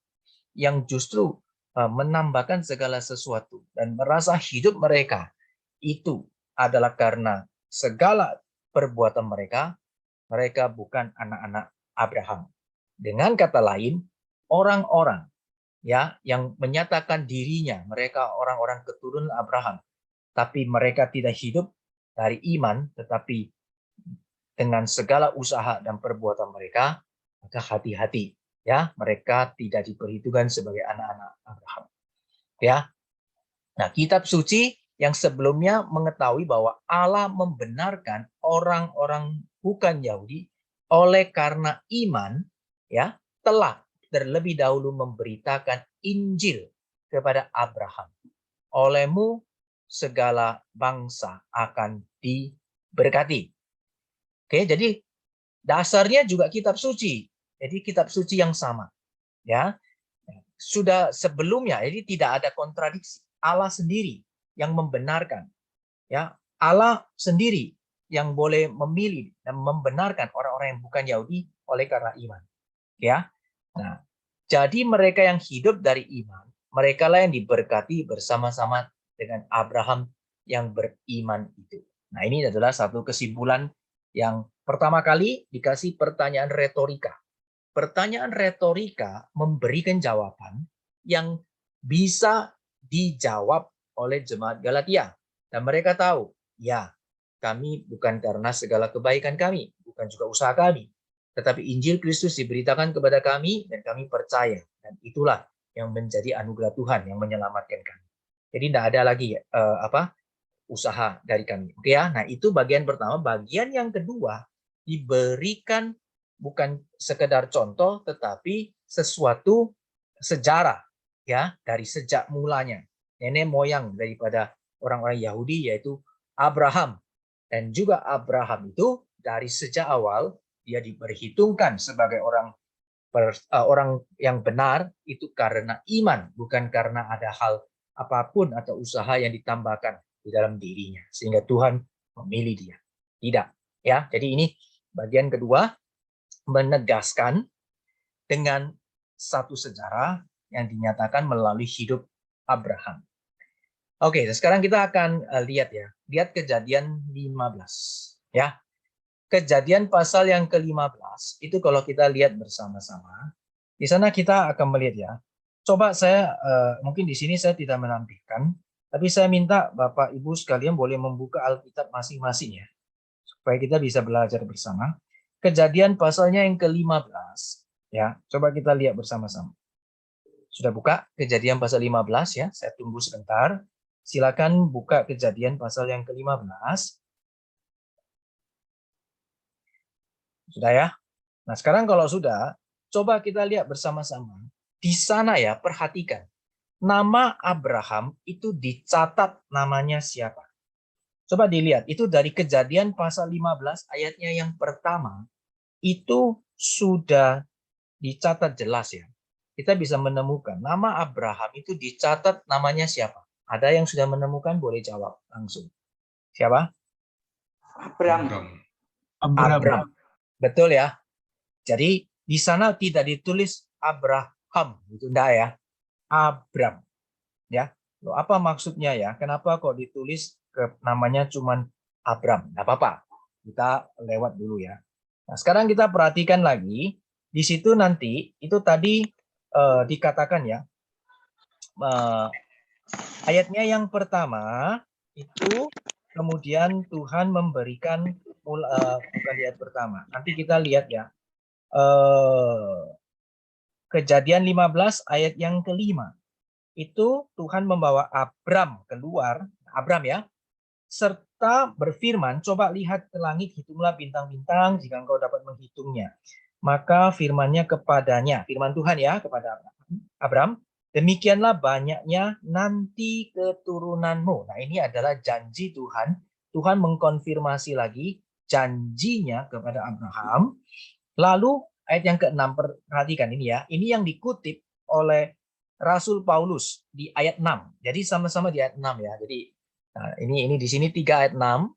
yang justru menambahkan segala sesuatu dan merasa hidup mereka itu adalah karena segala perbuatan mereka, mereka bukan anak-anak Abraham. Dengan kata lain, orang-orang ya yang menyatakan dirinya mereka orang-orang keturunan Abraham, tapi mereka tidak hidup dari iman, tetapi dengan segala usaha dan perbuatan mereka, maka hati-hati ya, mereka tidak diperhitungkan sebagai anak-anak Abraham. Ya. Nah, kitab suci yang sebelumnya mengetahui bahwa Allah membenarkan orang-orang bukan Yahudi oleh karena iman, ya, telah terlebih dahulu memberitakan Injil kepada Abraham. Olehmu segala bangsa akan diberkati. Oke, jadi dasarnya juga kitab suci. Jadi kitab suci yang sama, ya. Sudah sebelumnya, jadi tidak ada kontradiksi. Allah sendiri yang membenarkan, ya. Allah sendiri yang boleh memilih dan membenarkan orang-orang yang bukan Yahudi oleh karena iman, ya. Nah, jadi mereka yang hidup dari iman, mereka lah yang diberkati bersama-sama dengan Abraham yang beriman itu. Nah, ini adalah satu kesimpulan yang pertama kali dikasih pertanyaan retorika. Pertanyaan retorika memberikan jawaban yang bisa dijawab oleh jemaat Galatia. Dan mereka tahu, ya, kami bukan karena segala kebaikan kami, bukan juga usaha kami, tetapi Injil Kristus diberitakan kepada kami dan kami percaya, dan itulah yang menjadi anugerah Tuhan yang menyelamatkan kami. Jadi tidak ada lagi usaha dari kami. Oke ya. Nah, itu bagian pertama. Bagian yang kedua, diberikan bukan sekedar contoh tetapi sesuatu sejarah ya dari sejak mulanya. Nenek moyang daripada orang-orang Yahudi yaitu Abraham. Dan juga Abraham itu dari sejak awal dia diperhitungkan sebagai orang yang benar itu karena iman, bukan karena ada hal apapun atau usaha yang ditambahkan di dalam dirinya sehingga Tuhan memilih dia. Tidak, ya. Jadi ini bagian kedua, menegaskan dengan satu sejarah yang dinyatakan melalui hidup Abraham. Oke, sekarang kita akan lihat ya. Lihat Kejadian 15 ya. Kejadian pasal yang ke-15 itu kalau kita lihat bersama-sama, di sana kita akan melihat ya. Coba saya mungkin di sini saya tidak menampilkan, tapi saya minta Bapak Ibu sekalian boleh membuka Alkitab masing-masing ya, supaya kita bisa belajar bersama. Kejadian pasalnya yang ke-15 ya. Coba kita lihat bersama-sama. Sudah buka Kejadian pasal 15 ya? Saya tunggu sebentar. Silakan buka Kejadian pasal yang ke-15. Sudah ya? Nah, sekarang kalau sudah, coba kita lihat bersama-sama. Di sana ya, perhatikan. Nama Abraham itu dicatat namanya siapa. Coba dilihat, itu dari Kejadian pasal 15 ayatnya yang pertama, itu sudah dicatat jelas ya. Kita bisa menemukan nama Abraham itu dicatat namanya siapa. Ada yang sudah menemukan, boleh jawab langsung. Siapa? Abram. Betul ya. Jadi di sana tidak ditulis Abraham, gitu enggak ya. Abram. Ya. Loh, apa maksudnya ya? Kenapa kok ditulis namanya cuman Abram? Enggak apa-apa. Kita lewat dulu ya. Nah, sekarang kita perhatikan lagi di situ nanti itu tadi dikatakan ya. Ayatnya yang pertama itu kemudian Tuhan memberikan bukan di ayat pertama. Nanti kita lihat ya. Kejadian 15 ayat yang kelima. Itu Tuhan membawa Abram keluar, Abram ya, serta berfirman, coba lihat ke langit, hitunglah bintang-bintang jika engkau dapat menghitungnya. Maka firmannya kepadanya, firman Tuhan ya kepada Abram, demikianlah banyaknya nanti keturunanmu. Nah, ini adalah janji Tuhan. Tuhan mengkonfirmasi lagi janjinya kepada Abraham. Lalu ayat yang ke-6, perhatikan ini ya. Ini yang dikutip oleh Rasul Paulus di ayat 6. Jadi sama-sama di ayat 6 ya. Jadi nah, ini di sini 3 ayat 6.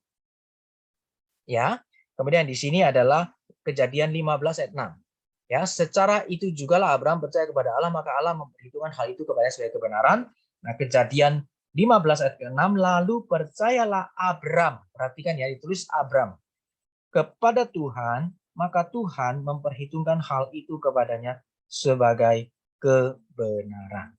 Ya. Kemudian di sini adalah Kejadian 15 ayat 6. Ya, secara itu jugalah Abraham percaya kepada Allah, maka Allah memperhitungkan hal itu kepadanya sebagai kebenaran. Nah, Kejadian 15 ayat ke-6, lalu percayalah Abram. Perhatikan ya, ditulis Abram kepada Tuhan, maka Tuhan memperhitungkan hal itu kepadanya sebagai kebenaran.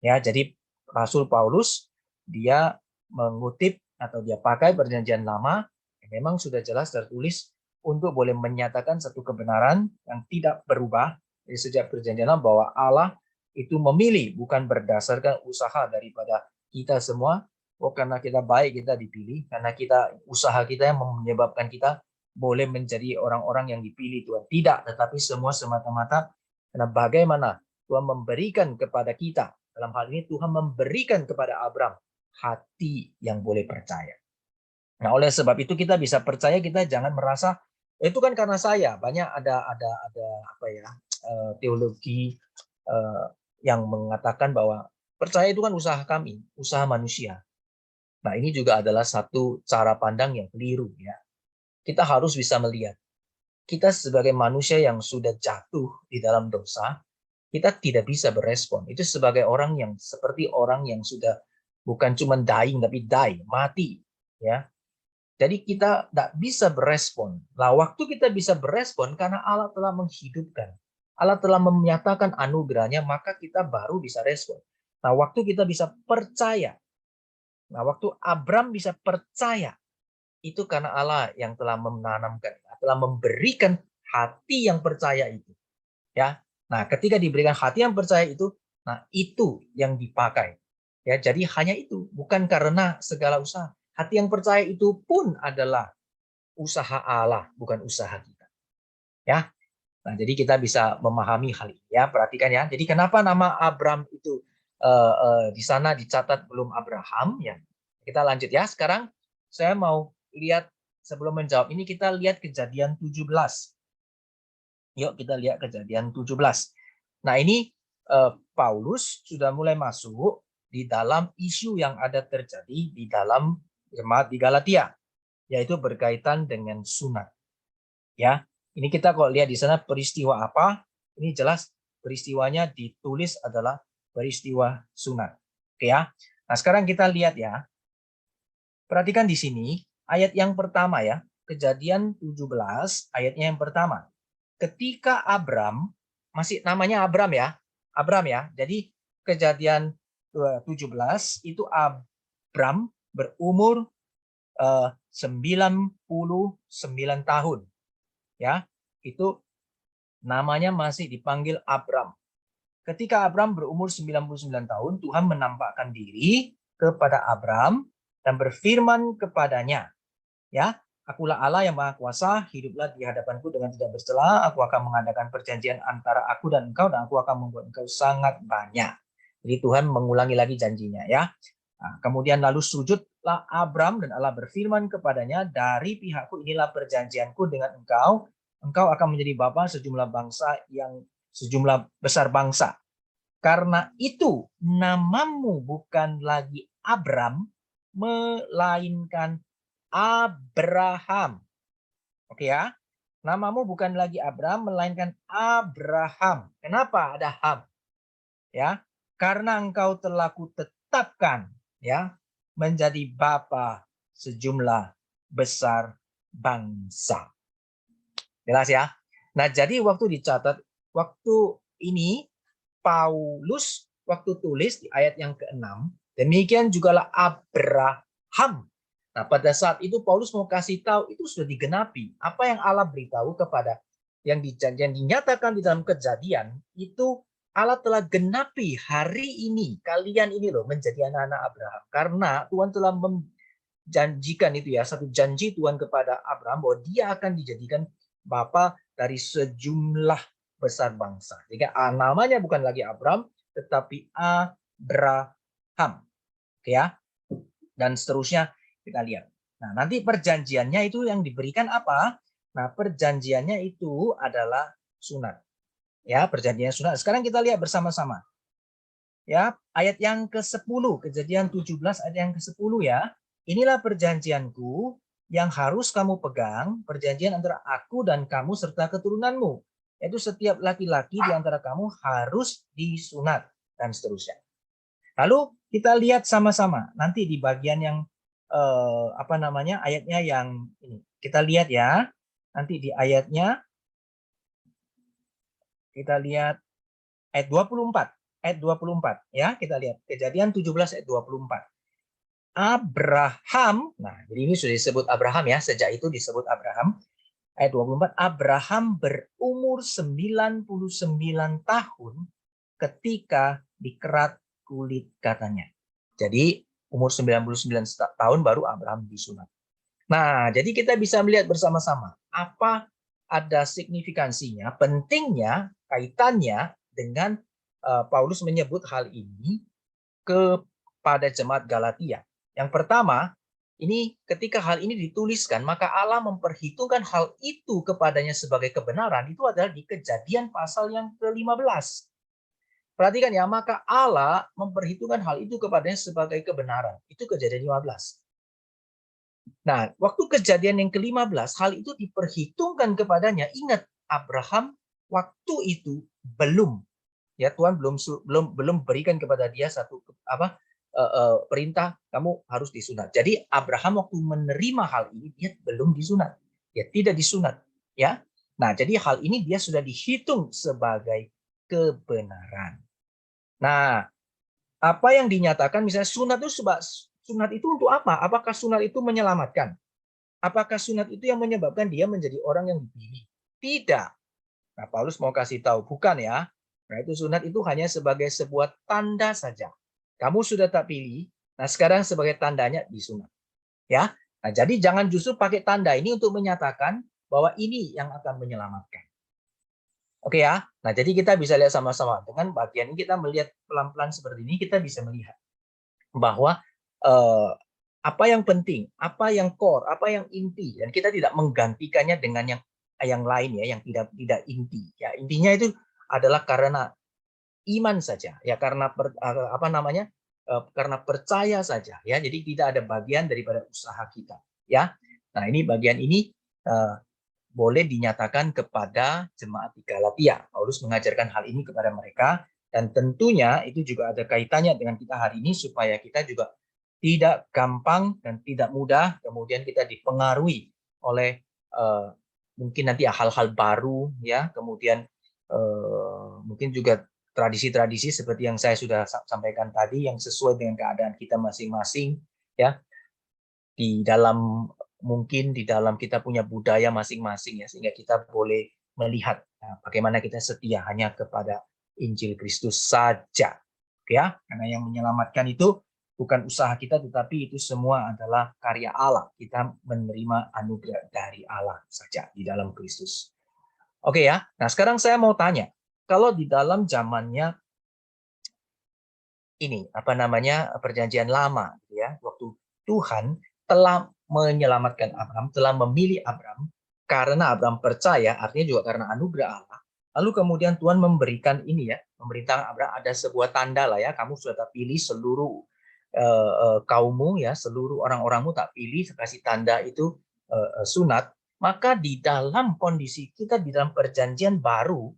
Ya, jadi Rasul Paulus dia mengutip atau dia pakai perjanjian lama yang memang sudah jelas tertulis untuk boleh menyatakan satu kebenaran yang tidak berubah dari sejak perjanjian lama bahwa Allah itu memilih bukan berdasarkan usaha daripada kita semua, karena kita baik kita dipilih, karena kita usaha kita yang menyebabkan kita boleh menjadi orang-orang yang dipilih Tuhan. Tidak, tetapi semua semata-mata karena bagaimana Tuhan memberikan kepada kita. Dalam hal ini Tuhan memberikan kepada Abram hati yang boleh percaya. Nah, oleh sebab itu kita bisa percaya, kita jangan merasa itu kan karena saya. Banyak ada apa ya, teologi yang mengatakan bahwa percaya itu kan usaha kami, usaha manusia. Nah, ini juga adalah satu cara pandang yang keliru ya. Kita harus bisa melihat kita sebagai manusia yang sudah jatuh di dalam dosa, kita tidak bisa berespon. Itu sebagai orang yang seperti orang yang sudah bukan cuma dying tapi die, mati ya. Jadi kita tidak bisa berespon. Nah, waktu kita bisa berespon karena Allah telah menghidupkan. Allah telah menyatakan anugerahnya, maka kita baru bisa respon. Nah, waktu kita bisa percaya. Nah, waktu Abram bisa percaya, itu karena Allah yang telah menanamkan, telah memberikan hati yang percaya itu. Ya, nah ketika diberikan hati yang percaya itu, nah itu yang dipakai. Ya, jadi hanya itu, bukan karena segala usaha. Hati yang percaya itu pun adalah usaha Allah, bukan usaha kita. Ya, nah jadi kita bisa memahami hal ini. Ya, perhatikan ya. Jadi kenapa nama Abram itu di sana dicatat belum Abraham? Ya, kita lanjut ya. Sekarang saya mau lihat sebelum menjawab ini kita lihat Kejadian 17. Yuk kita lihat Kejadian 17. Nah ini Paulus sudah mulai masuk di dalam isu yang ada terjadi di dalam jemaat di Galatia, yaitu berkaitan dengan sunat. Ya, ini kita kok lihat di sana peristiwa apa? Ini jelas peristiwanya ditulis adalah peristiwa sunat. Oke ya. Nah sekarang kita lihat ya. Perhatikan di sini ayat yang pertama ya. Kejadian 17 ayatnya yang pertama. Ketika Abram, masih namanya Abram ya. Abram ya. Jadi Kejadian 17 itu Abram berumur 99 tahun. Ya, itu namanya masih dipanggil Abram. Ketika Abram berumur 99 tahun, Tuhan menampakkan diri kepada Abram dan berfirman kepadanya, ya, akulah Allah yang Maha Kuasa, hiduplah di hadapanku dengan tidak bercela, aku akan mengadakan perjanjian antara aku dan engkau akan membuat engkau sangat banyak. Jadi Tuhan mengulangi lagi janjinya ya. Nah, kemudian lalu sujudlah Abram dan Allah berfirman kepadanya, dari pihakku inilah perjanjianku dengan engkau, engkau akan menjadi bapa sejumlah bangsa yang sejumlah besar bangsa. Karena itu namamu bukan lagi Abram, melainkan Abraham. Oke ya. Namamu bukan lagi Abram, melainkan Abraham. Kenapa ada Ham? Ya, karena engkau telah kutetapkan ya menjadi bapa sejumlah besar bangsa. Jelas ya. Nah, jadi waktu dicatat, waktu ini Paulus waktu tulis di ayat yang ke-6, demikian jugalah Abraham. Nah, pada saat itu Paulus mau kasih tahu itu sudah digenapi. Apa yang Allah beritahu kepada yang dinyatakan di dalam Kejadian itu Allah telah genapi hari ini. Kalian ini loh menjadi anak-anak Abraham. Karena Tuhan telah menjanjikan itu ya, satu janji Tuhan kepada Abraham bahwa dia akan dijadikan bapa dari sejumlah besar bangsa. Jadi namanya bukan lagi Abram, tetapi Abraham. Oke ya. Dan seterusnya kita lihat. Nah, nanti perjanjiannya itu yang diberikan apa? Nah, perjanjiannya itu adalah sunat. Ya, perjanjian sunat. Sekarang kita lihat bersama-sama. Ya, ayat yang ke-10, Kejadian 17 ayat yang ke-10 ya. Inilah perjanjianku yang harus kamu pegang, perjanjian antara aku dan kamu serta keturunanmu. Yaitu setiap laki-laki di antara kamu harus disunat dan seterusnya. Lalu kita lihat sama-sama nanti di bagian yang ayatnya yang ini. Kita lihat ya. Nanti di ayatnya kita lihat ayat 24. Ayat 24 ya, kita lihat Kejadian 17 ayat 24. Abraham, nah jadi ini sudah disebut Abraham ya, sejak itu disebut Abraham. Ayat 24, Abraham berumur 99 tahun ketika dikerat kulit katanya. Jadi umur 99 tahun baru Abraham disunat. Nah, jadi kita bisa melihat bersama-sama apa ada signifikansinya, pentingnya, kaitannya dengan Paulus menyebut hal ini kepada jemaat Galatia. Yang pertama, ini ketika hal ini dituliskan, maka Allah memperhitungkan hal itu kepadanya sebagai kebenaran, itu adalah di Kejadian pasal yang ke-15. Perhatikan ya, maka Allah memperhitungkan hal itu kepadanya sebagai kebenaran. Itu Kejadian 15. Nah, waktu Kejadian yang ke-15, hal itu diperhitungkan kepadanya. Ingat, Abraham waktu itu belum, ya Tuhan belum berikan kepada dia satu perintah kamu harus disunat. Jadi Abraham waktu menerima hal ini dia belum disunat, dia tidak disunat, ya. Nah, jadi hal ini dia sudah dihitung sebagai kebenaran. Nah, apa yang dinyatakan misalnya sunat itu untuk apa? Apakah sunat itu menyelamatkan? Apakah sunat itu yang menyebabkan dia menjadi orang yang dipilih? Tidak. Nah, Paulus mau kasih tahu, bukan ya. Nah, itu sunat itu hanya sebagai sebuah tanda saja. Kamu sudah tak pilih, nah sekarang sebagai tandanya disunat. Ya. Nah, jadi jangan justru pakai tanda ini untuk menyatakan bahwa ini yang akan menyelamatkan. Oke ya. Nah, jadi kita bisa lihat sama-sama. Dengan bagian ini kita melihat pelan-pelan seperti ini, kita bisa melihat bahwa apa yang penting, apa yang core, apa yang inti, dan kita tidak menggantikannya dengan yang lain ya, yang tidak inti. Ya, intinya itu adalah karena iman saja, ya karena karena percaya saja, ya. Jadi tidak ada bagian daripada usaha kita, ya. Nah, ini bagian ini boleh dinyatakan kepada jemaat di Galatia. Paulus mengajarkan hal ini kepada mereka, dan tentunya itu juga ada kaitannya dengan kita hari ini supaya kita juga tidak gampang dan tidak mudah kemudian kita dipengaruhi oleh mungkin nanti hal-hal baru, ya, kemudian mungkin juga tradisi-tradisi seperti yang saya sudah sampaikan tadi yang sesuai dengan keadaan kita masing-masing, ya, mungkin di dalam kita punya budaya masing-masing, ya, sehingga kita boleh melihat bagaimana kita setia hanya kepada Injil Kristus saja, ya, karena yang menyelamatkan itu bukan usaha kita, tetapi itu semua adalah karya Allah. Kita menerima anugerah dari Allah saja di dalam Kristus. Oke ya. Nah, sekarang saya mau tanya, kalau di dalam zamannya ini perjanjian lama, ya, waktu Tuhan telah menyelamatkan Abraham, telah memilih Abraham karena Abraham percaya, artinya juga karena anugerah Allah. Lalu kemudian Tuhan memberikan ini, ya, memerintahkan Abraham ada sebuah tanda lah, ya, kamu sudah tak pilih seluruh kaummu, ya, seluruh orang-orangmu tak pilih, kasih tanda itu sunat. Maka di dalam kondisi kita di dalam perjanjian baru,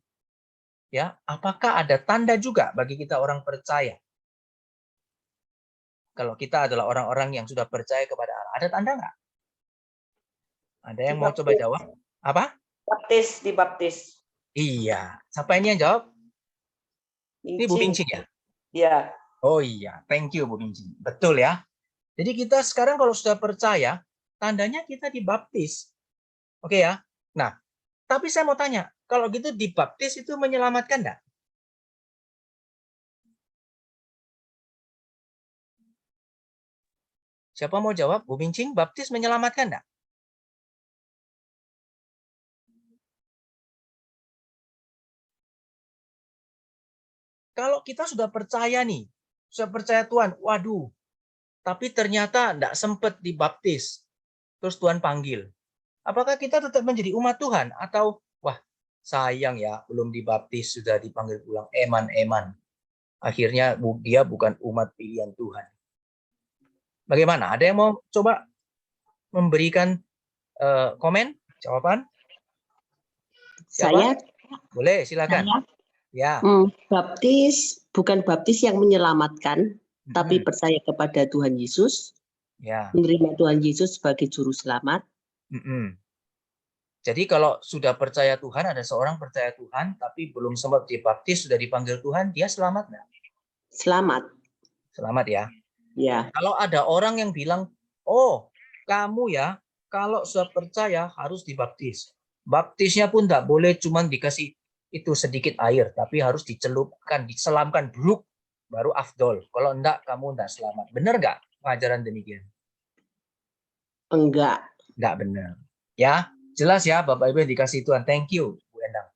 ya, apakah ada tanda juga bagi kita orang percaya? Kalau kita adalah orang-orang yang sudah percaya kepada Allah, ada tanda nggak? Ada yang mau coba jawab? Apa? Dibaptis. Iya. Siapa ini yang jawab? Ini Bu Mincin ya? Iya. Oh iya, thank you Bu Mincin. Betul ya. Jadi kita sekarang kalau sudah percaya, tandanya kita dibaptis. Oke ya. Nah, tapi saya mau tanya, kalau gitu dibaptis itu menyelamatkan nggak? Siapa mau jawab? Bu Mincin, baptis menyelamatkan nggak? Kalau kita sudah percaya nih, sudah percaya Tuhan, waduh, tapi ternyata tidak sempat dibaptis, terus Tuhan panggil. Apakah kita tetap menjadi umat Tuhan? Atau, wah, sayang ya, belum dibaptis, sudah dipanggil pulang, eman-eman. Akhirnya dia bukan umat pilihan Tuhan. Bagaimana? Ada yang mau coba memberikan komen, jawaban? Siapa? Saya? Boleh, silakan. Saya? Ya. Baptis bukan baptis yang menyelamatkan, tapi percaya kepada Tuhan Yesus, ya, menerima Tuhan Yesus sebagai juru selamat. Jadi kalau sudah percaya Tuhan, ada seorang percaya Tuhan, tapi belum sempat dibaptis, sudah dipanggil Tuhan, dia selamat nggak? Selamat. Selamat ya. Ya. Kalau ada orang yang bilang, oh kamu ya, kalau sudah percaya harus dibaptis. Baptisnya pun nggak boleh cuma dikasih itu sedikit air, tapi harus dicelupkan, diselamkan dulu, baru afdol. Kalau enggak, kamu enggak selamat. Benar nggak pengajaran demikian? Enggak. Enggak benar. Ya, jelas ya Bapak Ibu yang dikasih Tuhan. Thank you, Bu Endang.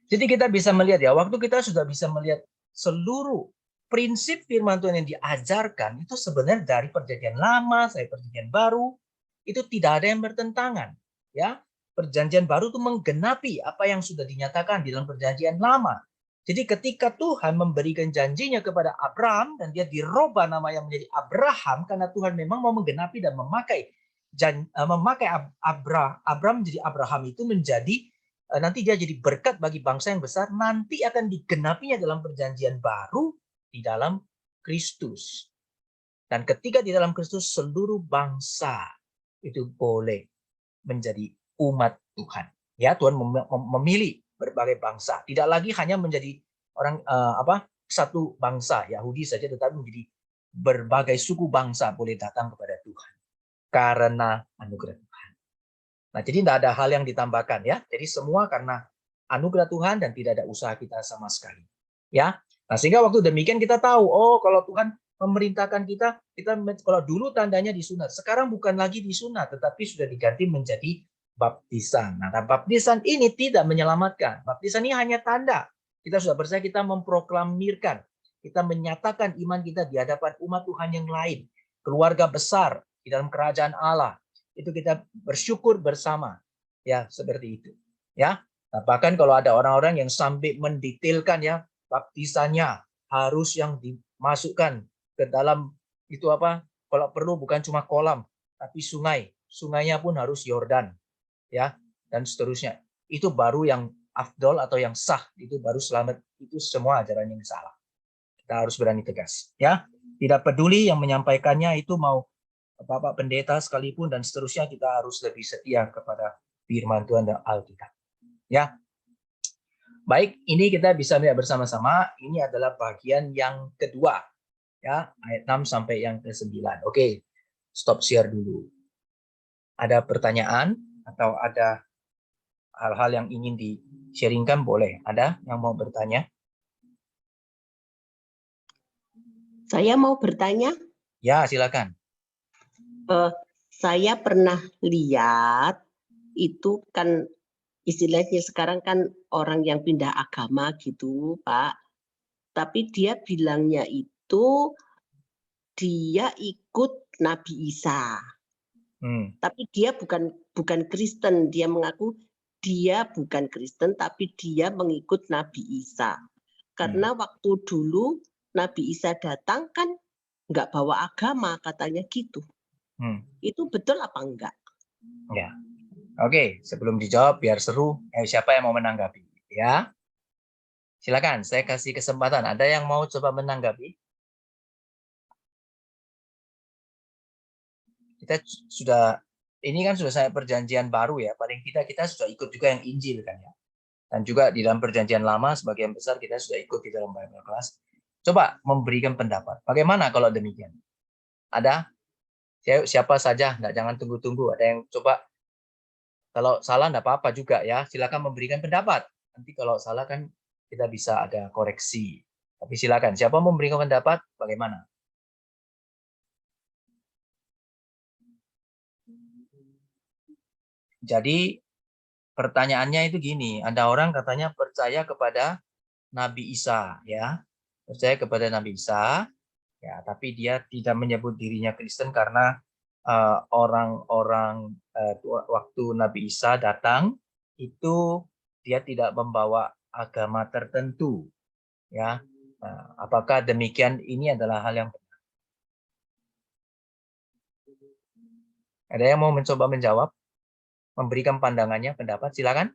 Jadi kita bisa melihat ya, waktu kita sudah bisa melihat seluruh prinsip firman Tuhan yang diajarkan, itu sebenarnya dari perjanjian lama, sampai perjanjian baru, itu tidak ada yang bertentangan. Ya, perjanjian baru itu menggenapi apa yang sudah dinyatakan di dalam perjanjian lama. Jadi ketika Tuhan memberikan janjinya kepada Abraham dan dia dirubah nama yang menjadi Abraham karena Tuhan memang mau menggenapi dan memakai Abraham menjadi Abraham itu menjadi nanti dia jadi berkat bagi bangsa yang besar, nanti akan digenapinya dalam perjanjian baru di dalam Kristus. Dan ketika di dalam Kristus seluruh bangsa itu boleh menjadi umat Tuhan. Ya, Tuhan memilih berbagai bangsa. Tidak lagi hanya menjadi orang satu bangsa Yahudi saja, tetapi menjadi berbagai suku bangsa boleh datang kepada Tuhan. karena anugerah Tuhan. Nah, jadi tidak ada hal yang ditambahkan ya. Jadi semua karena anugerah Tuhan dan tidak ada usaha kita sama sekali. Ya. Nah, sehingga waktu demikian kita tahu, oh kalau Tuhan memerintahkan kita kalau dulu tandanya disunat, sekarang bukan lagi disunat, tetapi sudah diganti menjadi baptisan. Nah, baptisan ini tidak menyelamatkan. Baptisan ini hanya tanda. Kita sudah percaya, kita memproklamirkan, kita menyatakan iman kita di hadapan umat Tuhan yang lain, keluarga besar di dalam kerajaan Allah. Itu kita bersyukur bersama. Ya, seperti itu. Ya. Nah, bahkan kalau ada orang-orang yang sampai mendetailkan ya, baptisannya harus yang dimasukkan ke dalam itu apa? Kalau perlu bukan cuma kolam, tapi sungai. Sungainya pun harus Yordan, ya, dan seterusnya. Itu baru yang afdol atau yang sah, itu baru selamat. Itu semua ajaran yang salah. Kita harus berani tegas, ya. Tidak peduli yang menyampaikannya itu mau Bapak Pendeta sekalipun dan seterusnya, kita harus lebih setia kepada firman Tuhan dan Alkitab. Ya. Baik, ini kita bisa lihat bersama-sama. Ini adalah bagian yang kedua. Ya, ayat 6 sampai yang ke-9. Oke, stop share dulu. Ada pertanyaan atau ada hal-hal yang ingin di-sharingkan, boleh. Ada yang mau bertanya? Saya mau bertanya. Ya, silakan. Saya pernah lihat itu kan istilahnya sekarang kan orang yang pindah agama gitu, Pak. Tapi dia bilangnya itu dia ikut Nabi Isa. Tapi dia bukan Kristen. Dia mengaku dia bukan Kristen, tapi dia mengikut Nabi Isa. Karena waktu dulu Nabi Isa datang kan nggak bawa agama, katanya gitu. Itu betul apa enggak? Ya. Oke, sebelum dijawab biar seru, siapa yang mau menanggapi? Ya. Silakan, saya kasih kesempatan. Ada yang mau coba menanggapi? Kita sudah, ini kan sudah saya perjanjian baru ya. Paling tidak kita sudah ikut juga yang Injil kan ya. Dan juga di dalam perjanjian lama sebagian besar kita sudah ikut di dalam Bible Class. Coba memberikan pendapat. Bagaimana kalau demikian? Ada? Siapa saja? Nggak, jangan tunggu-tunggu. Ada yang coba? Kalau salah nggak apa-apa juga ya. Silakan memberikan pendapat. Nanti kalau salah kan kita bisa ada koreksi. Tapi silakan. Siapa mau memberikan pendapat? Bagaimana? Jadi pertanyaannya itu gini. Ada orang katanya percaya kepada Nabi Isa, ya. Percaya kepada Nabi Isa, ya. Tapi dia tidak menyebut dirinya Kristen karena orang-orang waktu Nabi Isa datang itu dia tidak membawa agama tertentu, ya. Nah, apakah demikian? Ini adalah hal yang benar. Ada yang mau mencoba menjawab, memberikan pandangannya, pendapat? Silakan.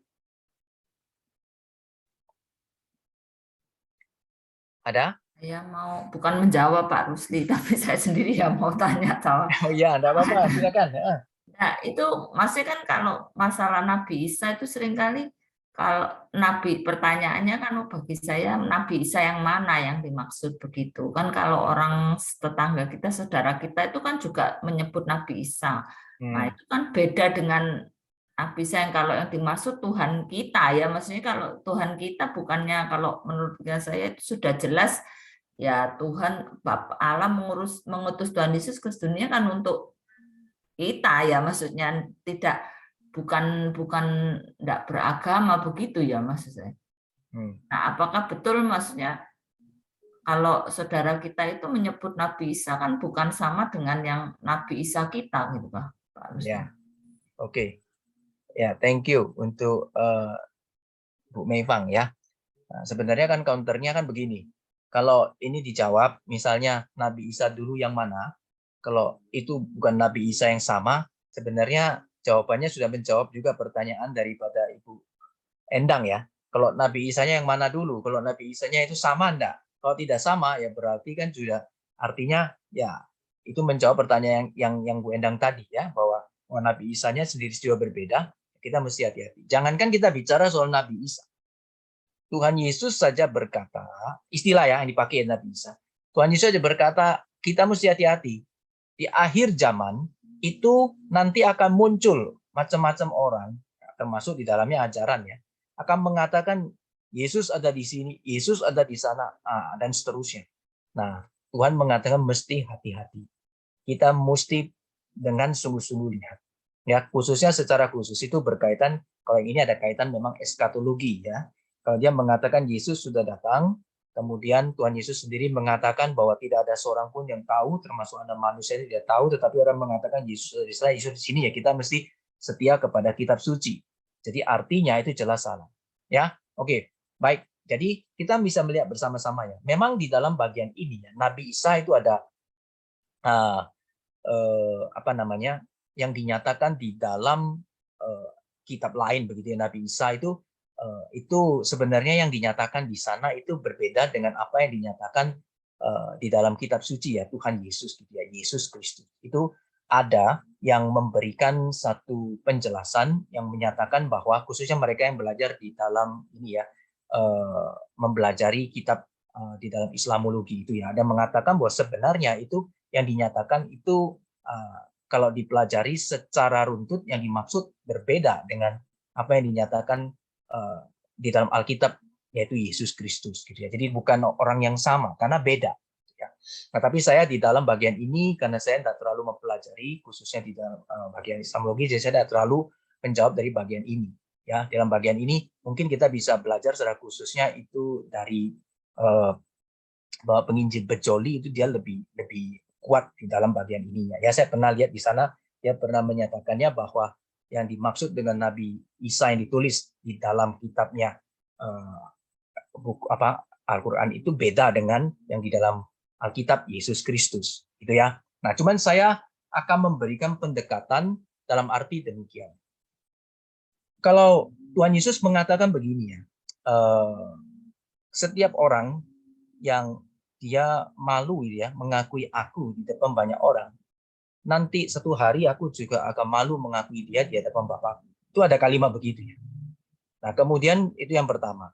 Ada? Saya mau bukan menjawab Pak Rusli, tapi saya sendiri yang mau tanya soal. Oh iya, enggak apa-apa, silakan. Nah, itu maksudnya kan kalau masalah Nabi Isa itu seringkali kalau Nabi, pertanyaannya kan bagi saya Nabi Isa yang mana yang dimaksud begitu. Kan kalau orang tetangga kita, saudara kita itu kan juga menyebut Nabi Isa. Nah, itu kan beda dengan Nabi Isa yang kalau yang dimaksud Tuhan kita ya. Maksudnya kalau Tuhan kita bukannya, kalau menurut saya itu sudah jelas ya, Tuhan Bapa Allah mengutus Tuhan Yesus ke dunia kan untuk kita ya, maksudnya bukan tidak beragama begitu ya maksud saya. Nah, apakah betul maksudnya kalau saudara kita itu menyebut Nabi Isa kan bukan sama dengan yang Nabi Isa kita gitu Pak? Ya, oke. Ya, thank you untuk Bu Meifang ya. Nah, sebenarnya kan counternya kan begini. Kalau ini dijawab, misalnya Nabi Isa dulu yang mana? Kalau itu bukan Nabi Isa yang sama, sebenarnya jawabannya sudah menjawab juga pertanyaan daripada Ibu Endang ya. Kalau Nabi Isanya yang mana dulu? Kalau Nabi Isanya itu sama enggak? Kalau tidak sama, ya berarti kan sudah artinya ya itu menjawab pertanyaan yang Bu Endang tadi ya, bahwa Nabi Isanya sendiri juga berbeda. Kita mesti hati-hati. Jangankan kita bicara soal Nabi Isa. Tuhan Yesus saja berkata, istilah ya yang dipakai Nabi Isa. Tuhan Yesus saja berkata, kita mesti hati-hati. Di akhir zaman, itu nanti akan muncul macam-macam orang, termasuk di dalamnya ajaran ya, akan mengatakan Yesus ada di sini, Yesus ada di sana, dan seterusnya. Nah, Tuhan mengatakan mesti hati-hati. Kita mesti dengan sungguh-sungguh lihat. Ya, khususnya secara khusus itu berkaitan, kalau yang ini ada kaitan memang eskatologi ya. Kalau dia mengatakan Yesus sudah datang, kemudian Tuhan Yesus sendiri mengatakan bahwa tidak ada seorang pun yang tahu, termasuk anak manusia ini tidak tahu, tetapi orang mengatakan Yesus di sana, Yesus di sini, ya kita mesti setia kepada kitab suci. Jadi artinya itu jelas salah. Ya, oke, baik. Jadi kita bisa melihat bersama-sama ya. Memang di dalam bagian ini ya, Nabi Isa itu ada apa namanya, yang dinyatakan di dalam kitab lain begitu ya. Nabi Isa itu sebenarnya yang dinyatakan di sana itu berbeda dengan apa yang dinyatakan di dalam kitab suci ya, Tuhan Yesus gitu ya, Yesus Kristus. Itu ada yang memberikan satu penjelasan yang menyatakan bahwa khususnya mereka yang belajar di dalam ini ya, mempelajari kitab di dalam Islamologi itu ya, ada mengatakan bahwa sebenarnya itu yang dinyatakan itu kalau dipelajari secara runtut yang dimaksud berbeda dengan apa yang dinyatakan di dalam Alkitab, yaitu Yesus Kristus gitu ya. Jadi bukan orang yang sama karena beda ya. Nah, tapi saya di dalam bagian ini karena saya tidak terlalu mempelajari khususnya di dalam bagian Islamologi, jadi saya tidak terlalu menjawab dari bagian ini ya. Dalam bagian ini mungkin kita bisa belajar secara khususnya itu dari bahwa penginjil Bejoli itu dia lebih kuat di dalam bagian ininya. Ya, saya pernah lihat di sana, dia pernah menyatakannya bahwa yang dimaksud dengan Nabi Isa yang ditulis di dalam kitabnya buku Al-Qur'an itu beda dengan yang di dalam Alkitab Yesus Kristus, gitu ya. Nah, cuman saya akan memberikan pendekatan dalam arti demikian. Kalau Tuhan Yesus mengatakan begini ya, setiap orang yang dia malu ya mengakui aku di depan banyak orang, nanti satu hari aku juga akan malu mengakui dia di hadapan Bapa. Itu ada kalimat begitu ya. Nah, kemudian itu yang pertama.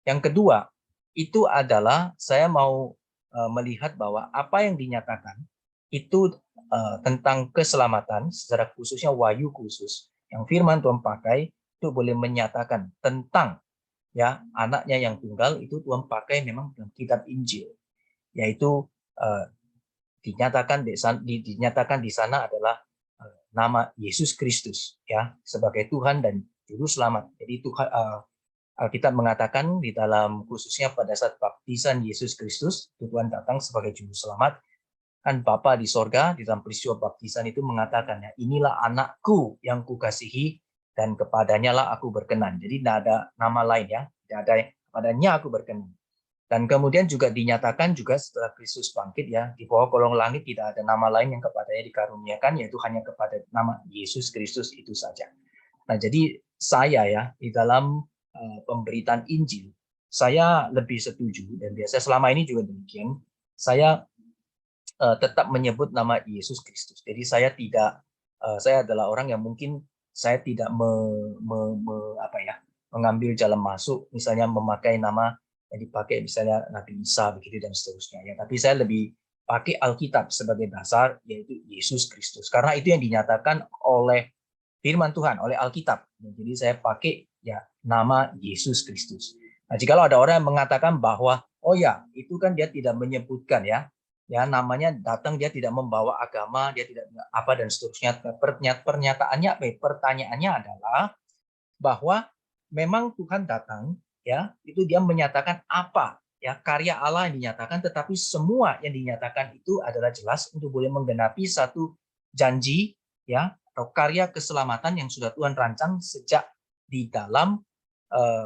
Yang kedua, itu adalah saya mau melihat bahwa apa yang dinyatakan itu tentang keselamatan, secara khususnya wahyu khusus yang firman Tuhan pakai itu boleh menyatakan tentang ya anaknya yang tunggal, itu Tuhan pakai memang dalam kitab Injil, yaitu dinyatakan di sana adalah nama Yesus Kristus ya sebagai Tuhan dan juru selamat. Jadi Tuhan Alkitab mengatakan di dalam khususnya pada saat baptisan Yesus Kristus, Tuhan datang sebagai juru selamat. Kan Bapa di sorga di dalam peristiwa baptisan itu mengatakan ya, inilah anakku yang kukasihi dan kepadanya lah aku berkenan. Jadi tidak ada nama lain ya, tidak ada kepadanya aku berkenan. Dan kemudian juga dinyatakan juga setelah Kristus bangkit ya, di bawah kolong langit tidak ada nama lain yang kepadanya dikaruniakan, yaitu hanya kepada nama Yesus Kristus itu saja. Nah, jadi saya ya di dalam pemberitaan Injil, saya lebih setuju dan biasa selama ini juga demikian, saya tetap menyebut nama Yesus Kristus. Jadi saya tidak, saya adalah orang yang mungkin saya tidak mengambil jalan masuk, misalnya memakai nama yang dipakai misalnya Nabi Isa begitu dan seterusnya ya. Tapi saya lebih pakai Alkitab sebagai dasar, yaitu Yesus Kristus. Karena itu yang dinyatakan oleh firman Tuhan, oleh Alkitab. Jadi saya pakai ya nama Yesus Kristus. Nah, jikalau ada orang yang mengatakan bahwa oh ya, itu kan dia tidak menyebutkan ya namanya datang, dia tidak membawa agama, dia tidak apa dan seterusnya. Pernyataannya pertanyaannya adalah bahwa memang Tuhan datang ya, itu dia menyatakan apa ya karya Allah yang dinyatakan, tetapi semua yang dinyatakan itu adalah jelas untuk boleh menggenapi satu janji ya atau karya keselamatan yang sudah Tuhan rancang sejak di dalam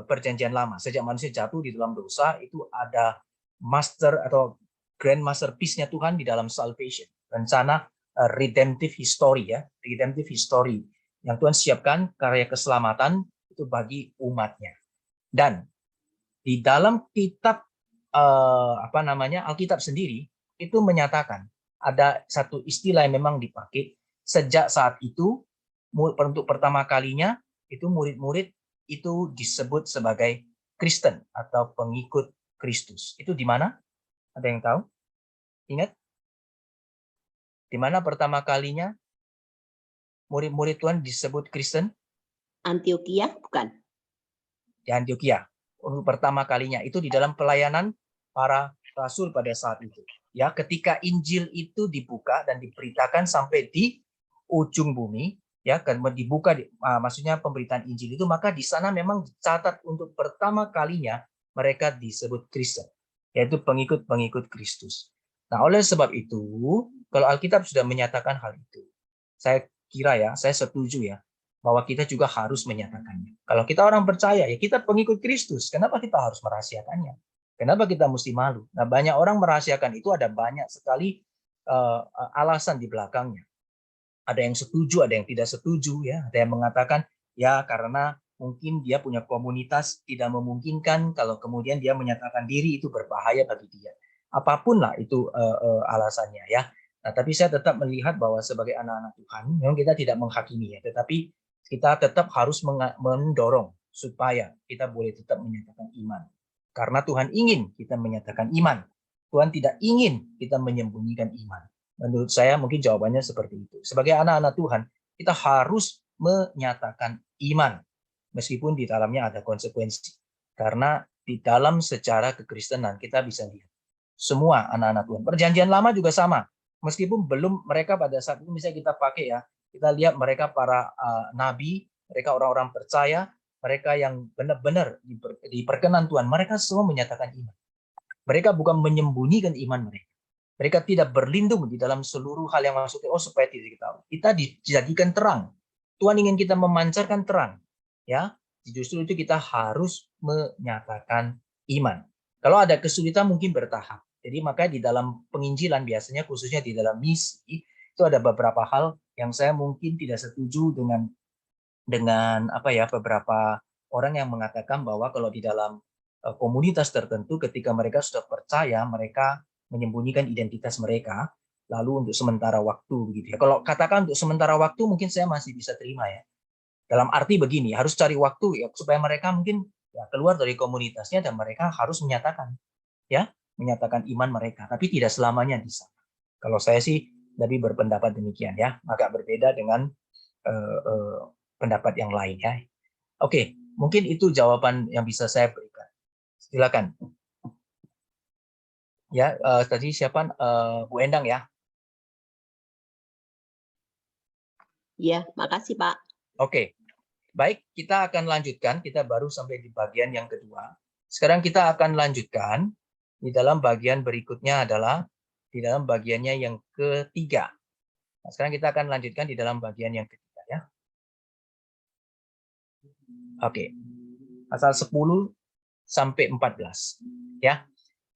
perjanjian lama. Sejak manusia jatuh di dalam dosa, itu ada master atau grand masterpiece-nya Tuhan di dalam salvation, rencana redemptive history ya, redemptive history yang Tuhan siapkan karya keselamatan itu bagi umatnya. Dan di dalam kitab Alkitab sendiri itu menyatakan ada satu istilah yang memang dipakai sejak saat itu untuk pertama kalinya itu murid-murid itu disebut sebagai Kristen atau pengikut Kristus. Itu di mana? Ada yang tahu? Ingat? Di mana pertama kalinya murid-murid Tuhan disebut Kristen? Antioquia bukan? Di Antioquia. Untuk pertama kalinya itu di dalam pelayanan para rasul pada saat itu. Ya, ketika Injil itu dibuka dan diberitakan sampai di ujung bumi, ya, kan dibuka maksudnya pemberitaan Injil itu, maka di sana memang dicatat untuk pertama kalinya mereka disebut Kristen, yaitu pengikut-pengikut Kristus. Nah, oleh sebab itu, kalau Alkitab sudah menyatakan hal itu, saya kira ya, saya setuju ya, bahwa kita juga harus menyatakannya. Kalau kita orang percaya, ya kita pengikut Kristus, kenapa kita harus merahasiakannya? Kenapa kita mesti malu? Nah, banyak orang merahasiakan itu, ada banyak sekali alasan di belakangnya. Ada yang setuju, ada yang tidak setuju, ya. Ada yang mengatakan ya karena mungkin dia punya komunitas tidak memungkinkan, kalau kemudian dia menyatakan diri itu berbahaya bagi dia. Apapun lah itu alasannya, ya. Nah, tapi saya tetap melihat bahwa sebagai anak-anak Tuhan, memang kita tidak menghakimi, ya, tetapi kita tetap harus mendorong supaya kita boleh tetap menyatakan iman. Karena Tuhan ingin kita menyatakan iman. Tuhan tidak ingin kita menyembunyikan iman. Menurut saya mungkin jawabannya seperti itu. Sebagai anak-anak Tuhan, kita harus menyatakan iman. Meskipun di dalamnya ada konsekuensi. Karena di dalam sejarah kekristenan kita bisa lihat. Semua anak-anak Tuhan. Perjanjian lama juga sama. Meskipun belum mereka pada saat itu misalnya kita pakai ya. Kita lihat mereka para nabi, mereka orang-orang percaya, mereka yang benar-benar diperkenan Tuhan, mereka semua menyatakan iman. Mereka bukan menyembunyikan iman mereka. Mereka tidak berlindung di dalam seluruh hal yang masuknya. Oh, supaya tidak kita tahu. Kita dijadikan terang. Tuhan ingin kita memancarkan terang. Ya, justru itu kita harus menyatakan iman. Kalau ada kesulitan mungkin bertahap. Jadi maka di dalam penginjilan biasanya khususnya di dalam misi itu ada beberapa hal yang saya mungkin tidak setuju dengan beberapa orang yang mengatakan bahwa kalau di dalam komunitas tertentu ketika mereka sudah percaya, mereka menyembunyikan identitas mereka lalu untuk sementara waktu begitu ya. Kalau katakan untuk sementara waktu mungkin saya masih bisa terima ya. Dalam arti begini, harus cari waktu ya supaya mereka mungkin ya keluar dari komunitasnya dan mereka harus menyatakan menyatakan iman mereka, tapi tidak selamanya di sana. Kalau saya sih lebih berpendapat demikian ya, agak berbeda dengan pendapat yang lain ya. Oke, mungkin itu jawaban yang bisa saya berikan. Silakan. Ya, tadi siapa? Bu Endang ya. Iya, makasih Pak. Oke, baik, kita akan lanjutkan. Kita baru sampai di bagian yang kedua. Sekarang kita akan lanjutkan di dalam bagian berikutnya adalah di dalam bagiannya yang ketiga. Nah, sekarang kita akan lanjutkan di dalam bagian yang ketiga ya. Oke. Pasal 10 sampai 14 ya.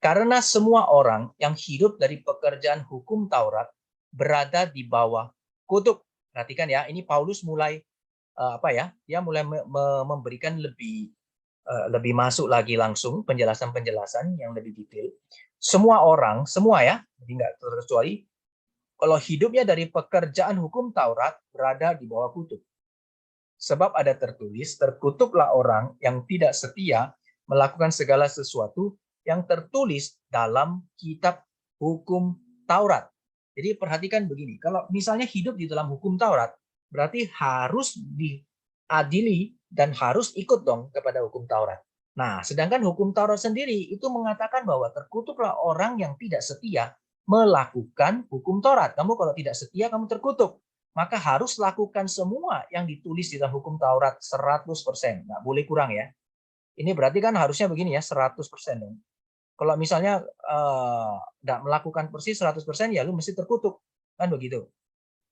Karena semua orang yang hidup dari pekerjaan hukum Taurat berada di bawah kutuk. Perhatikan ya, ini Paulus mulai dia mulai memberikan lebih masuk lagi langsung penjelasan-penjelasan yang lebih detail. Semua orang, semua ya, jadi nggak terkecuali, kalau hidupnya dari pekerjaan hukum Taurat berada di bawah kutuk. Sebab ada tertulis, terkutuklah orang yang tidak setia melakukan segala sesuatu yang tertulis dalam kitab hukum Taurat. Jadi perhatikan begini, kalau misalnya hidup di dalam hukum Taurat, berarti harus diadili dan harus ikut dong kepada hukum Taurat. Nah, sedangkan hukum Taurat sendiri itu mengatakan bahwa terkutuklah orang yang tidak setia melakukan hukum Taurat. Kamu kalau tidak setia, kamu terkutuk. Maka harus lakukan semua yang ditulis di dalam hukum Taurat 100%. Nggak boleh kurang ya. Ini berarti kan harusnya begini ya, 100% dong. Kalau misalnya nggak melakukan persis 100%, ya lu mesti terkutuk. Kan begitu.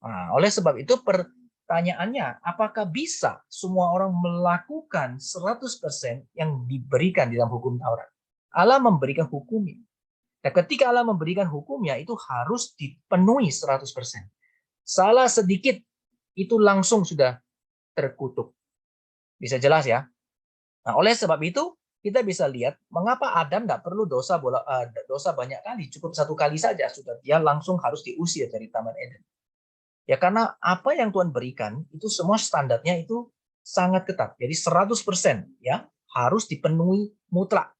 Nah, oleh sebab itu pertanyaannya, apakah bisa semua orang melakukan 100% yang diberikan di dalam hukum Taurat? Allah memberikan hukumnya. Dan ketika Allah memberikan hukumnya, itu harus dipenuhi 100%. Salah sedikit, itu langsung sudah terkutuk. Bisa jelas ya? Nah, oleh sebab itu, kita bisa lihat mengapa Adam tidak perlu dosa banyak kali, cukup satu kali saja sudah dia langsung harus diusir dari Taman Eden. Ya karena apa yang Tuhan berikan itu semua standarnya itu sangat ketat. Jadi 100% ya harus dipenuhi mutlak.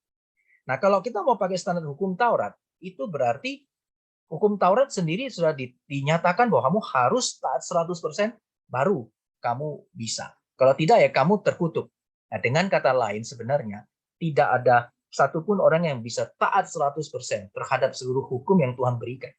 Nah, kalau kita mau pakai standar hukum Taurat, itu berarti hukum Taurat sendiri sudah dinyatakan bahwa kamu harus taat 100% baru kamu bisa. Kalau tidak ya kamu terkutuk. Nah, dengan kata lain sebenarnya tidak ada satupun orang yang bisa taat 100% terhadap seluruh hukum yang Tuhan berikan.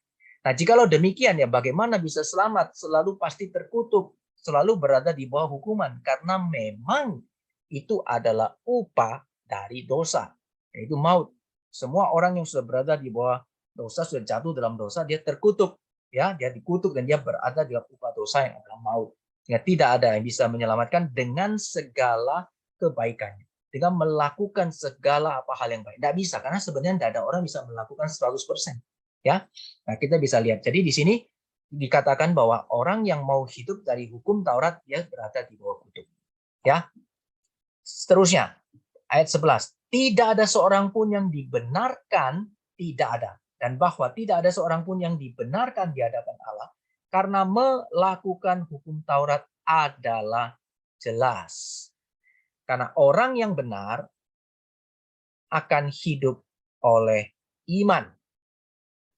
Nah, jikalau demikian ya bagaimana bisa selamat? Selalu pasti terkutuk, selalu berada di bawah hukuman karena memang itu adalah upah dari dosa, yaitu maut. Semua orang yang sudah berada di bawah dosa, sudah jatuh dalam dosa, dia terkutuk, ya, dia dikutuk dan dia berada di dalam upah dosa yang adalah maut. Ya, tidak ada yang bisa menyelamatkan dengan segala kebaikannya, dengan melakukan segala apa hal yang baik. Tidak bisa, karena sebenarnya tidak ada orang bisa melakukan 100%. Ya, nah kita bisa lihat. Jadi di sini dikatakan bahwa orang yang mau hidup dari hukum Taurat dia berada di bawah kutuk. Ya, seterusnya ayat 11. Tidak ada seorang pun yang dibenarkan, tidak ada. Dan bahwa tidak ada seorang pun yang dibenarkan di hadapan Allah karena melakukan hukum Taurat adalah jelas. Karena orang yang benar akan hidup oleh iman.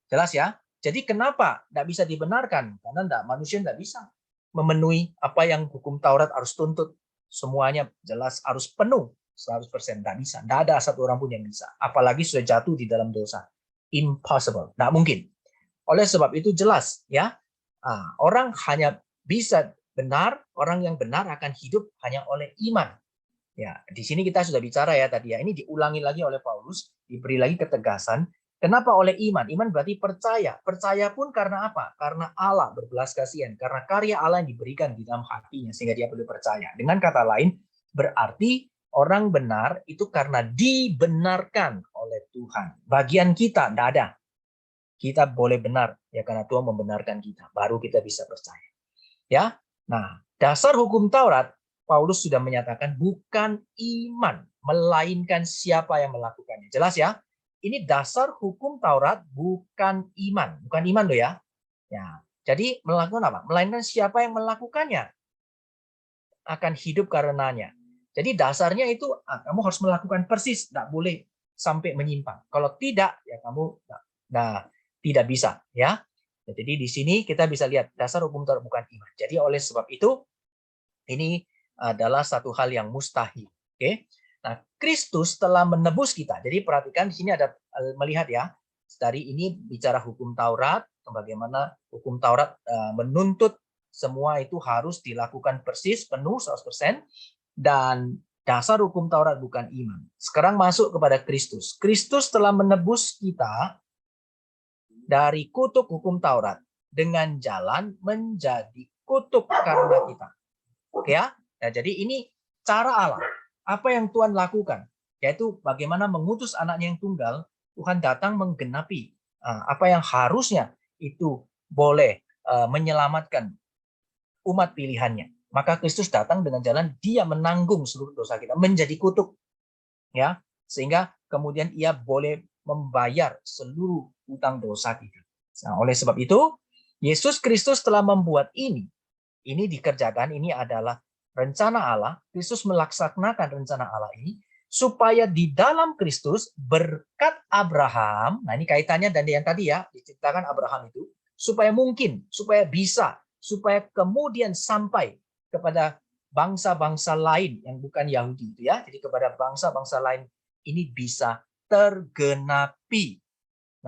Jelas ya? Jadi kenapa tidak bisa dibenarkan? Karena manusia tidak bisa memenuhi apa yang hukum Taurat harus tuntut. Semuanya jelas harus penuh 100%. Tidak bisa. Tidak ada satu orang pun yang bisa. Apalagi sudah jatuh di dalam dosa. Impossible. Tidak mungkin. Oleh sebab itu jelas ya. Orang hanya bisa benar, orang yang benar akan hidup hanya oleh iman. Ya, di sini kita sudah bicara ya tadi ya. Ini diulangi lagi oleh Paulus, diberi lagi ketegasan. Kenapa oleh iman? Iman berarti percaya. Percaya pun karena apa? Karena Allah berbelas kasihan. Karena karya Allah yang diberikan di dalam hatinya sehingga dia boleh percaya. Dengan kata lain, berarti orang benar itu karena dibenarkan oleh Tuhan. Bagian kita tidak ada. Kita boleh benar ya karena Tuhan membenarkan kita. Baru kita bisa percaya. Ya. Nah, dasar hukum Taurat Paulus sudah menyatakan bukan iman, melainkan siapa yang melakukannya. Jelas ya? Ini dasar hukum Taurat bukan iman. Bukan iman loh ya. Ya. Jadi melakukan apa? Melainkan siapa yang melakukannya akan hidup karenanya. Jadi dasarnya itu kamu harus melakukan persis. Tidak boleh sampai menyimpang. Kalau tidak, ya kamu tidak bisa. Ya. Jadi di sini kita bisa lihat dasar hukum Taurat bukan iman. Jadi oleh sebab itu, ini adalah satu hal yang mustahil. Oke. Nah, Kristus telah menebus kita. Jadi perhatikan di sini ada melihat ya. Dari ini bicara hukum Taurat, bagaimana hukum Taurat menuntut semua itu harus dilakukan persis, penuh 100%. Dan dasar hukum Taurat bukan iman. Sekarang masuk kepada Kristus. Kristus telah menebus kita dari kutuk hukum Taurat dengan jalan menjadi kutuk karena kita. Oke ya. Nah, jadi ini cara Allah. Apa yang Tuhan lakukan? Yaitu bagaimana mengutus anaknya yang tunggal, Tuhan datang menggenapi apa yang harusnya itu boleh menyelamatkan umat pilihannya. Maka Kristus datang dengan jalan dia menanggung seluruh dosa kita, menjadi kutuk. Ya, sehingga kemudian ia boleh membayar seluruh utang dosa kita. Nah, oleh sebab itu, Yesus Kristus telah membuat ini. Ini dikerjakan, ini adalah rencana Allah. Kristus melaksanakan rencana Allah ini supaya di dalam Kristus berkat Abraham, nah ini kaitannya dan yang tadi ya diciptakan Abraham itu, supaya mungkin, supaya bisa, supaya kemudian sampai kepada bangsa-bangsa lain yang bukan Yahudi itu ya, jadi kepada bangsa-bangsa lain ini bisa tergenapi.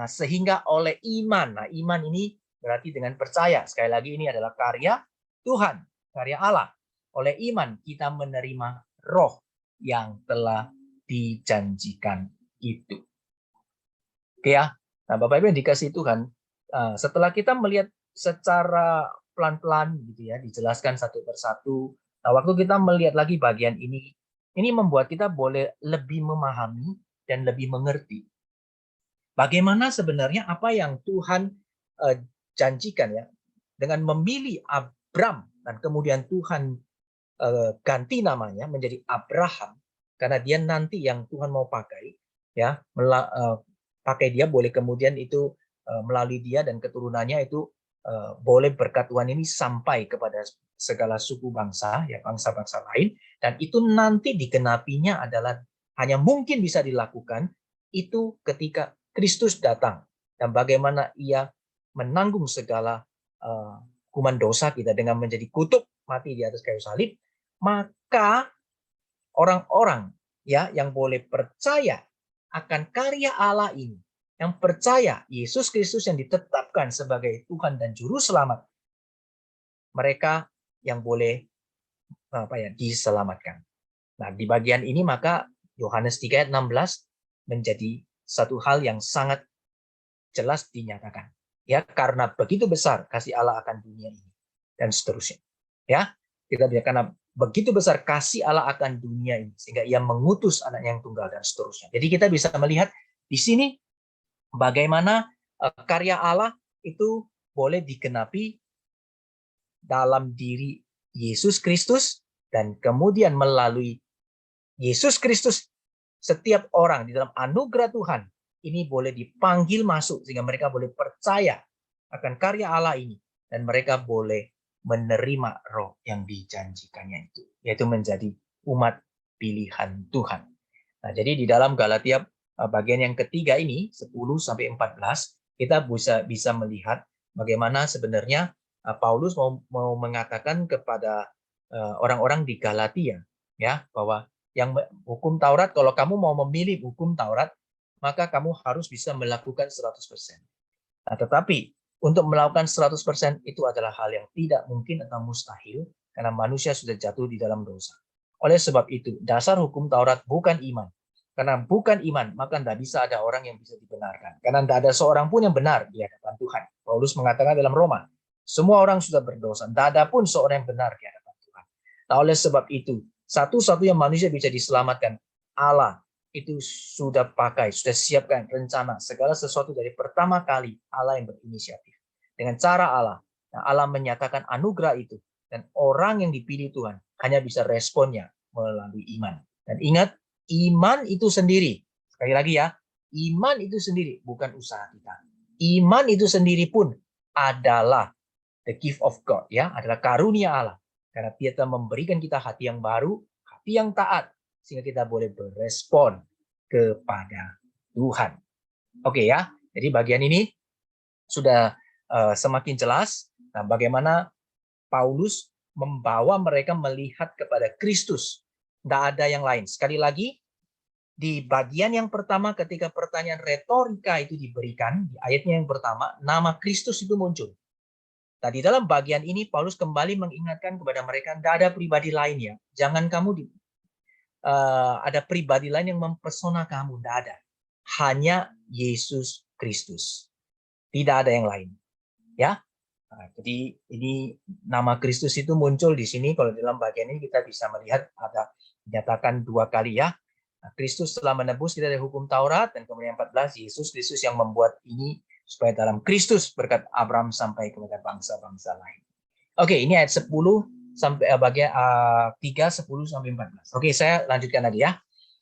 Nah, sehingga oleh iman, nah iman ini berarti dengan percaya. Sekali lagi ini adalah karya Tuhan, karya Allah. Oleh iman kita menerima roh yang telah dijanjikan itu. Oke ya. Nah, Bapak Ibu yang dikasihi Tuhan, setelah kita melihat secara pelan-pelan gitu ya, dijelaskan satu persatu. Nah, waktu kita melihat lagi bagian ini membuat kita boleh lebih memahami dan lebih mengerti bagaimana sebenarnya apa yang Tuhan janjikan ya dengan memilih Abram dan kemudian Tuhan ganti namanya menjadi Abraham karena dia nanti yang Tuhan mau pakai ya pakai dia boleh kemudian itu melalui dia dan keturunannya itu boleh berkat Tuhan ini sampai kepada segala suku bangsa ya bangsa-bangsa lain dan itu nanti digenapinya adalah hanya mungkin bisa dilakukan itu ketika Kristus datang dan bagaimana ia menanggung segala hukuman dosa kita dengan menjadi kutuk mati di atas kayu salib, maka orang-orang ya yang boleh percaya akan karya Allah ini, yang percaya Yesus Kristus yang ditetapkan sebagai Tuhan dan Juru Selamat, mereka yang boleh diselamatkan. Nah, di bagian ini maka Yohanes 3 ayat 16 menjadi satu hal yang sangat jelas dinyatakan. Ya, karena begitu besar kasih Allah akan dunia ini dan seterusnya. Ya, kita bilang karena begitu besar kasih Allah akan dunia ini sehingga Ia mengutus anaknya yang tunggal dan seterusnya. Jadi kita bisa melihat di sini bagaimana karya Allah itu boleh digenapi dalam diri Yesus Kristus, dan kemudian melalui Yesus Kristus setiap orang di dalam anugerah Tuhan ini boleh dipanggil masuk sehingga mereka boleh percaya akan karya Allah ini dan mereka boleh menerima roh yang dijanjikannya itu, yaitu menjadi umat pilihan Tuhan. Nah, jadi di dalam Galatia bagian yang ketiga ini 10 sampai 14 kita bisa melihat bagaimana sebenarnya Paulus mau mengatakan kepada orang-orang di Galatia ya bahwa yang hukum Taurat, kalau kamu mau memilih hukum Taurat, maka kamu harus bisa melakukan 100%. Nah, tetapi untuk melakukan 100% itu adalah hal yang tidak mungkin atau mustahil karena manusia sudah jatuh di dalam dosa. Oleh sebab itu, dasar hukum Taurat bukan iman. Karena bukan iman, maka tidak bisa ada orang yang bisa dibenarkan. Karena tidak ada seorang pun yang benar di hadapan Tuhan. Paulus mengatakan dalam Roma, semua orang sudah berdosa. Tidak ada pun seorang yang benar di hadapan Tuhan. Nah, oleh sebab itu, satu-satunya manusia bisa diselamatkan, Allah itu sudah sudah siapkan rencana segala sesuatu dari pertama kali Allah yang berinisiatif. Dengan cara Allah, nah Allah menyatakan anugerah itu, dan orang yang dipilih Tuhan hanya bisa responnya melalui iman. Dan ingat, iman itu sendiri, sekali lagi ya, iman itu sendiri bukan usaha kita. Iman itu sendiri pun adalah the gift of God, ya, adalah karunia Allah. Karena Dia telah memberikan kita hati yang baru, hati yang taat, sehingga kita boleh berespon kepada Tuhan. Oke ya, jadi bagian ini sudah semakin jelas. Nah, bagaimana Paulus membawa mereka melihat kepada Kristus. Tidak ada yang lain. Sekali lagi, di bagian yang pertama ketika pertanyaan retorika itu diberikan, di ayatnya yang pertama, nama Kristus itu muncul. Nah, di dalam bagian ini Paulus kembali mengingatkan kepada mereka, tidak ada pribadi lain ya. Jangan kamu ada pribadi lain yang mempesona kamu, tidak ada. Hanya Yesus Kristus. Tidak ada yang lain. Ya. Nah, jadi ini nama Kristus itu muncul di sini. Kalau dalam bagian ini kita bisa melihat ada dinyatakan 2 kali ya. Nah, Kristus telah menebus kita dari hukum Taurat, dan kemudian 14 Yesus Kristus yang membuat ini supaya dalam Kristus berkat Abraham sampai kepada bangsa-bangsa lain. Oke, ini ayat 10 sampai bagian 3, 10 sampai 14. Oke, saya lanjutkan lagi ya.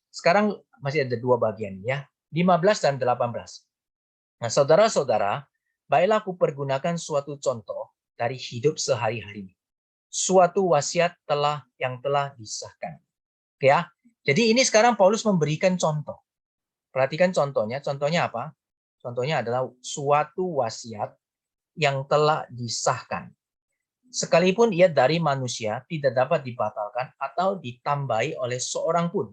Sekarang masih ada 2 bagian ya, 15 dan 18. Nah, saudara-saudara, baiklah aku pergunakan suatu contoh dari hidup sehari-hari. Suatu wasiat yang telah disahkan. Oke ya. Jadi ini sekarang Paulus memberikan contoh. Perhatikan contohnya. Contohnya apa? Contohnya adalah suatu wasiat yang telah disahkan. Sekalipun ia dari manusia, tidak dapat dibatalkan atau ditambahi oleh seorang pun.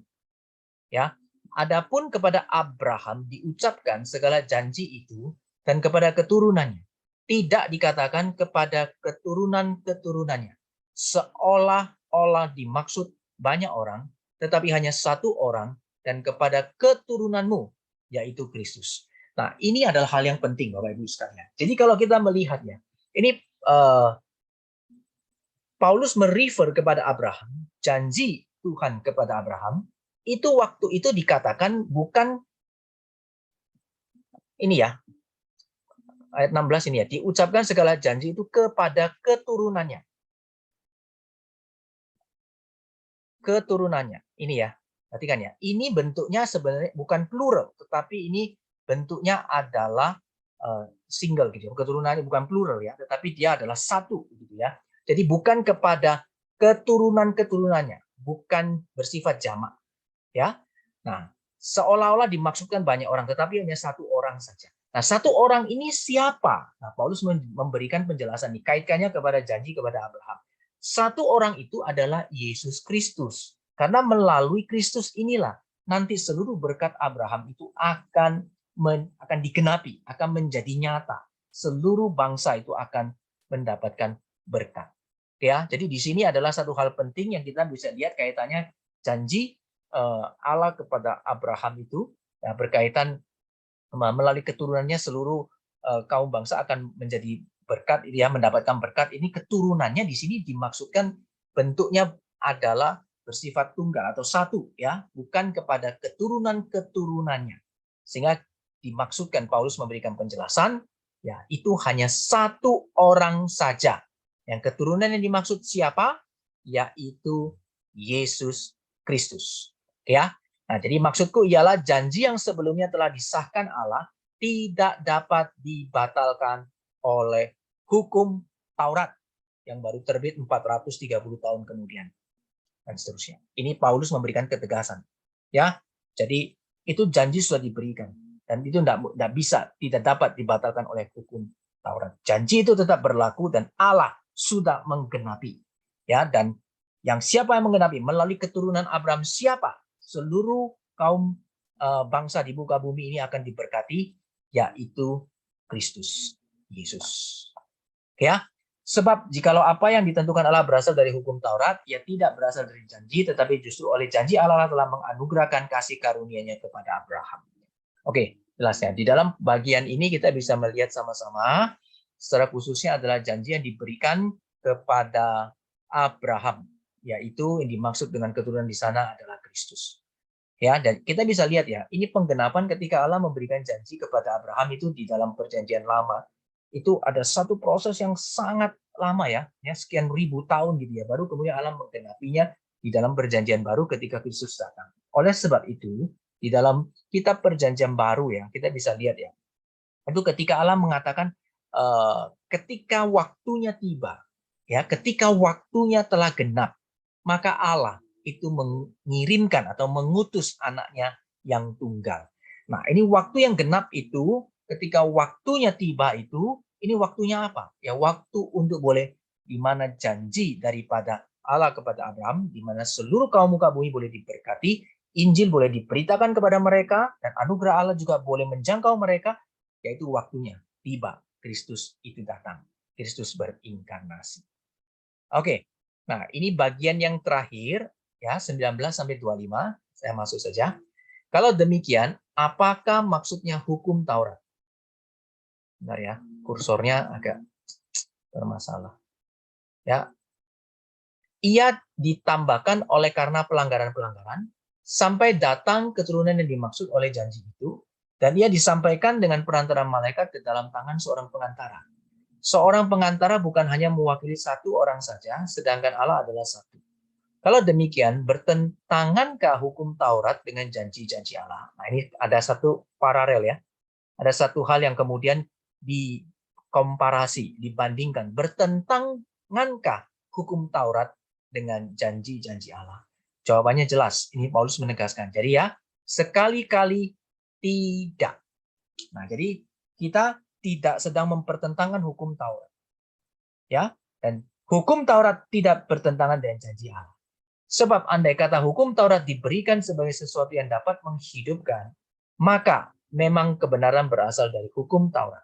Ya, adapun kepada Abraham diucapkan segala janji itu dan kepada keturunannya. Tidak dikatakan kepada keturunan-keturunannya. Seolah-olah dimaksud banyak orang, tetapi hanya satu orang, dan kepada keturunanmu, yaitu Kristus. Nah, ini adalah hal yang penting, Bapak Ibu sekalian. Jadi kalau kita melihatnya, ini Paulus merefer kepada Abraham, janji Tuhan kepada Abraham, itu waktu itu dikatakan bukan ini ya, ayat 16 ini ya, diucapkan segala janji itu kepada keturunannya. Keturunannya, ini ya, perhatikan ya, ini bentuknya sebenarnya bukan plural, tetapi ini bentuknya adalah single gitu. Keturunannya bukan plural ya, tetapi dia adalah satu gitu ya. Jadi bukan kepada keturunan-keturunannya, bukan bersifat jamak ya. Nah, seolah-olah dimaksudkan banyak orang, tetapi hanya satu orang saja. Nah, satu orang ini siapa? Nah, Paulus memberikan penjelasan, dikaitkannya kepada janji kepada Abraham. Satu orang itu adalah Yesus Kristus. Karena melalui Kristus inilah nanti seluruh berkat Abraham itu akan digenapi, akan menjadi nyata. Seluruh bangsa itu akan mendapatkan berkat. Ya, jadi di sini adalah satu hal penting yang kita bisa lihat kaitannya janji Allah kepada Abraham itu ya, berkaitan melalui keturunannya seluruh kaum bangsa akan menjadi berkat, ya, mendapatkan berkat. Ini keturunannya di sini dimaksudkan bentuknya adalah bersifat tunggal atau satu, ya, bukan kepada keturunan-keturunannya. Sehingga dimaksudkan Paulus memberikan penjelasan, ya, itu hanya satu orang saja. Yang keturunan yang dimaksud siapa? Yaitu Yesus Kristus. Ya. Nah, jadi maksudku ialah janji yang sebelumnya telah disahkan Allah tidak dapat dibatalkan oleh hukum Taurat yang baru terbit 430 tahun kemudian. Dan seterusnya. Ini Paulus memberikan ketegasan. Ya. Jadi itu janji sudah diberikan. Dan itu tidak dapat dibatalkan oleh hukum Taurat. Janji itu tetap berlaku dan Allah sudah menggenapi. Ya, dan siapa yang menggenapi? Melalui keturunan Abraham siapa? Seluruh kaum bangsa di muka bumi ini akan diberkati, yaitu Kristus Yesus. Ya, sebab jikalau apa yang ditentukan Allah berasal dari hukum Taurat, ya tidak berasal dari janji, tetapi justru oleh janji Allah telah menganugerahkan kasih karunia-Nya kepada Abraham. Oke, jelas ya. Di dalam bagian ini kita bisa melihat sama-sama, secara khususnya adalah janji yang diberikan kepada Abraham, yaitu yang dimaksud dengan keturunan di sana adalah Kristus. Ya, dan kita bisa lihat ya, ini penggenapan ketika Allah memberikan janji kepada Abraham itu di dalam perjanjian lama. Itu ada satu proses yang sangat lama ya sekian ribu tahun gitu ya, baru kemudian Allah menggenapinya di dalam perjanjian baru ketika Kristus datang. Oleh sebab itu, di dalam kitab perjanjian baru ya, kita bisa lihat ya, itu ketika Allah mengatakan ketika waktunya tiba, ya, ketika waktunya telah genap, maka Allah itu mengirimkan atau mengutus anaknya yang tunggal. Nah, ini waktu yang genap itu, ketika waktunya tiba itu, ini waktunya apa? Ya, waktu untuk boleh di mana janji daripada Allah kepada Abraham, di mana seluruh kaum muka bumi boleh diberkati, Injil boleh diberitakan kepada mereka, dan anugerah Allah juga boleh menjangkau mereka, yaitu waktunya tiba. Kristus itu datang. Kristus berinkarnasi. Oke, nah ini bagian yang terakhir, ya 19-25, saya masuk saja. Kalau demikian, apakah maksudnya hukum Taurat? Bentar ya, kursornya agak bermasalah. Ya, ia ditambahkan oleh karena pelanggaran-pelanggaran, sampai datang keturunan yang dimaksud oleh janji itu, dan ia disampaikan dengan perantara malaikat ke dalam tangan seorang pengantara. Seorang pengantara bukan hanya mewakili satu orang saja, sedangkan Allah adalah satu. Kalau demikian, bertentangankah hukum Taurat dengan janji-janji Allah? Nah, ini ada satu paralel ya. Ada satu hal yang kemudian dikomparasi, dibandingkan. Bertentangankah hukum Taurat dengan janji-janji Allah? Jawabannya jelas. Ini Paulus menegaskan. Jadi ya, sekali-kali tidak. Nah, jadi kita tidak sedang mempertentangkan hukum Taurat. Ya, dan hukum Taurat tidak bertentangan dengan janji Allah. Sebab andai kata hukum Taurat diberikan sebagai sesuatu yang dapat menghidupkan, maka memang kebenaran berasal dari hukum Taurat.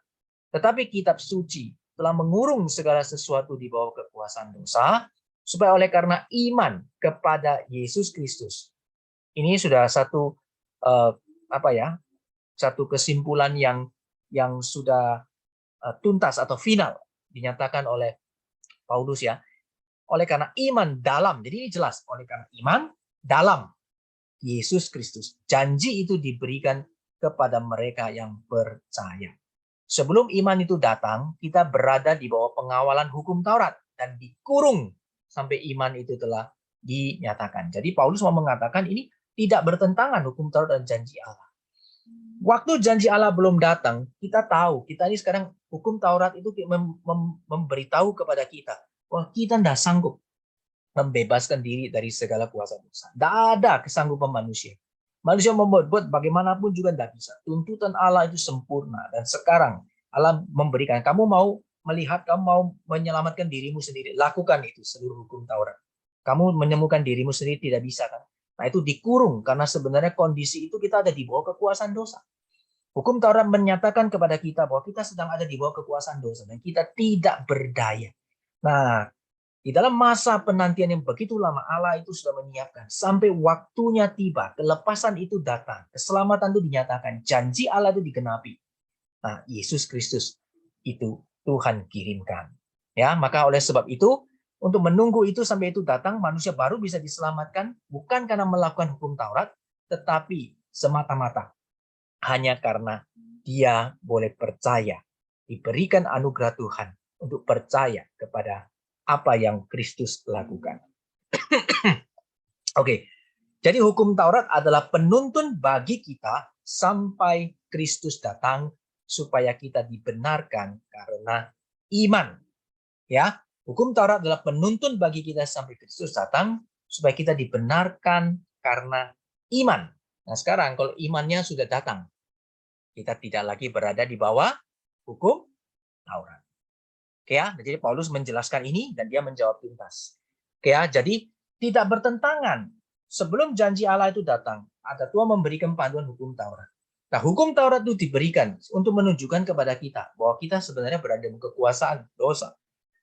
Tetapi kitab suci telah mengurung segala sesuatu di bawah kekuasaan dosa, supaya oleh karena iman kepada Yesus Kristus. Ini sudah satu satu kesimpulan yang sudah tuntas atau final dinyatakan oleh Paulus ya. Oleh karena iman dalam, jadi ini jelas, oleh karena iman dalam Yesus Kristus. Janji itu diberikan kepada mereka yang percaya. Sebelum iman itu datang, kita berada di bawah pengawalan hukum Taurat dan dikurung sampai iman itu telah dinyatakan. Jadi Paulus mau mengatakan ini tidak bertentangan hukum Taurat dan janji Allah. Waktu janji Allah belum datang, kita tahu, kita ini sekarang hukum Taurat itu memberitahu kepada kita, wah kita tidak sanggup membebaskan diri dari segala kuasa dosa. Tidak ada kesanggupan manusia. Manusia membuat bagaimanapun juga tidak bisa. Tuntutan Allah itu sempurna. Dan sekarang Allah memberikan, kamu mau melihat kamu mau menyelamatkan dirimu sendiri, lakukan itu seluruh hukum Taurat. Kamu menemukan dirimu sendiri tidak bisa kan? Nah, itu dikurung karena sebenarnya kondisi itu kita ada di bawah kekuasaan dosa. Hukum Taurat menyatakan kepada kita bahwa kita sedang ada di bawah kekuasaan dosa dan kita tidak berdaya. Nah, di dalam masa penantian yang begitu lama, Allah itu sudah menyiapkan sampai waktunya tiba, kelepasan itu datang, keselamatan itu dinyatakan, janji Allah itu digenapi. Nah, Yesus Kristus itu Tuhan kirimkan. Ya, maka oleh sebab itu, untuk menunggu itu sampai itu datang, manusia baru bisa diselamatkan bukan karena melakukan hukum Taurat, tetapi semata-mata hanya karena dia boleh percaya, diberikan anugerah Tuhan untuk percaya kepada apa yang Kristus lakukan. Oke, jadi hukum Taurat adalah penuntun bagi kita sampai Kristus datang supaya kita dibenarkan karena iman. Ya, hukum Taurat adalah penuntun bagi kita sampai Kristus datang supaya kita dibenarkan karena iman. Nah, sekarang kalau imannya sudah datang, kita tidak lagi berada di bawah hukum Taurat. Oke ya, jadi Paulus menjelaskan ini dan dia menjawab tuntas. Oke ya, jadi tidak bertentangan. Sebelum janji Allah itu datang, ada Tuhan memberikan panduan hukum Taurat. Nah, hukum Taurat itu diberikan untuk menunjukkan kepada kita bahwa kita sebenarnya berada di kekuasaan dosa.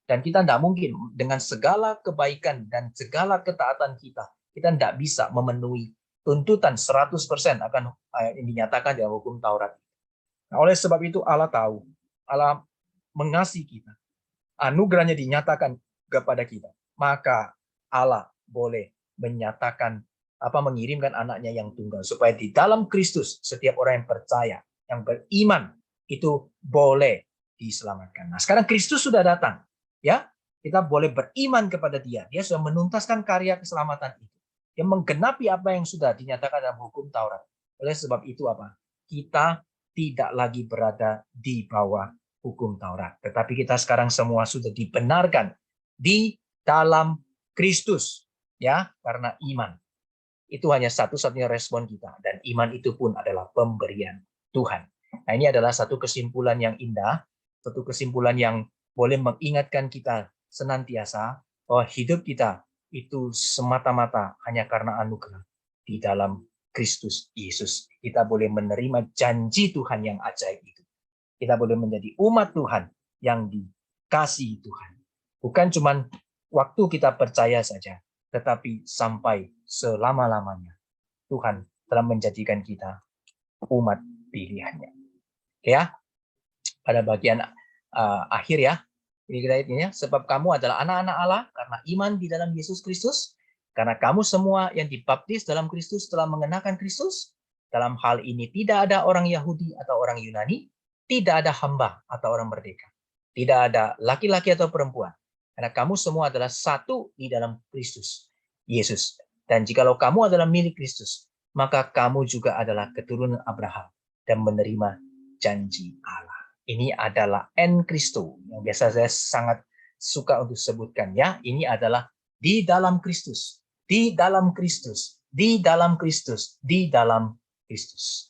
Dan kita tidak mungkin dengan segala kebaikan dan segala ketaatan kita tidak bisa memenuhi tuntutan 100% akan yang dinyatakan dalam hukum Taurat. Nah, oleh sebab itu Allah tahu, Allah mengasihi kita. Anugerahnya dinyatakan kepada kita. Maka Allah boleh menyatakan mengirimkan anaknya yang tunggal supaya di dalam Kristus setiap orang yang percaya, yang beriman itu boleh diselamatkan. Nah, sekarang Kristus sudah datang, ya. Kita boleh beriman kepada Dia. Dia sudah menuntaskan karya keselamatan itu. Dia menggenapi apa yang sudah dinyatakan dalam hukum Taurat. Oleh sebab itu kita tidak lagi berada di bawah hukum Taurat, tetapi kita sekarang semua sudah dibenarkan di dalam Kristus, ya, karena iman. Itu hanya satu-satunya respon kita, dan iman itu pun adalah pemberian Tuhan. Nah, ini adalah satu kesimpulan yang indah, satu kesimpulan yang boleh mengingatkan kita senantiasa bahwa hidup kita itu semata-mata hanya karena anugerah di dalam Kristus Yesus. Kita boleh menerima janji Tuhan yang ajaib itu. Kita boleh menjadi umat Tuhan yang dikasihi Tuhan. Bukan cuma waktu kita percaya saja, tetapi sampai selama-lamanya Tuhan telah menjadikan kita umat pilihannya. Oke ya, pada bagian akhir ya, ini kita sebab kamu adalah anak-anak Allah karena iman di dalam Yesus Kristus, karena kamu semua yang dibaptis dalam Kristus telah mengenakan Kristus. Dalam hal ini tidak ada orang Yahudi atau orang Yunani, tidak ada hamba atau orang merdeka, tidak ada laki-laki atau perempuan, karena kamu semua adalah satu di dalam Kristus Yesus. Dan jikalau kamu adalah milik Kristus, maka kamu juga adalah keturunan Abraham dan menerima janji Allah. Ini adalah en Kristo yang biasa saya sangat suka untuk sebutkan ya. Ini adalah di dalam Kristus, di dalam Kristus, di dalam Kristus, di dalam Kristus.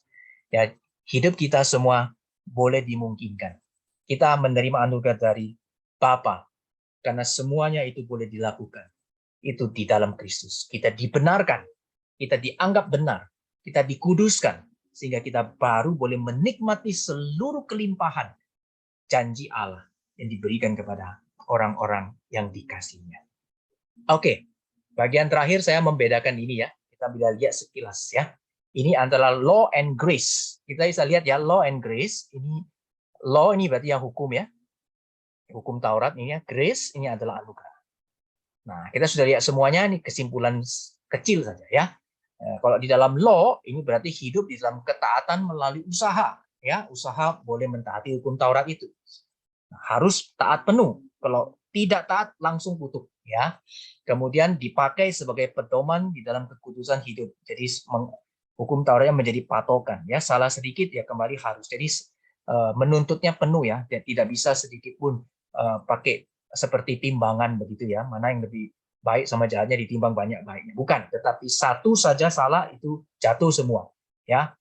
Ya, hidup kita semua boleh dimungkinkan. Kita menerima anugerah dari Bapa karena semuanya itu boleh dilakukan. Itu di dalam Kristus. Kita dibenarkan, kita dianggap benar, kita dikuduskan, sehingga kita baru boleh menikmati seluruh kelimpahan janji Allah yang diberikan kepada orang-orang yang dikasihinya. Oke, bagian terakhir saya membedakan ini ya. Kita bisa lihat sekilas ya. Ini antara law and grace. Kita bisa lihat ya, law and grace. Ini law ini berarti yang hukum ya. Hukum Taurat ini ya, grace ini adalah anugerah. Nah, kita sudah lihat semuanya, ini kesimpulan kecil saja ya. Kalau di dalam law, ini berarti hidup di dalam ketaatan melalui usaha. Ya, usaha boleh mentaati hukum Taurat itu. Nah, harus taat penuh. Kalau tidak taat, langsung kutuk. Ya. Kemudian dipakai sebagai pedoman di dalam kekudusan hidup. Jadi hukum Tauratnya menjadi patokan. Ya, salah sedikit ya kembali harus. Jadi menuntutnya penuh ya. Dan tidak bisa sedikit pun pakai seperti timbangan begitu ya, mana yang lebih baik sama jahatnya ditimbang banyak baiknya. Bukan, tetapi satu saja salah itu jatuh semua ya.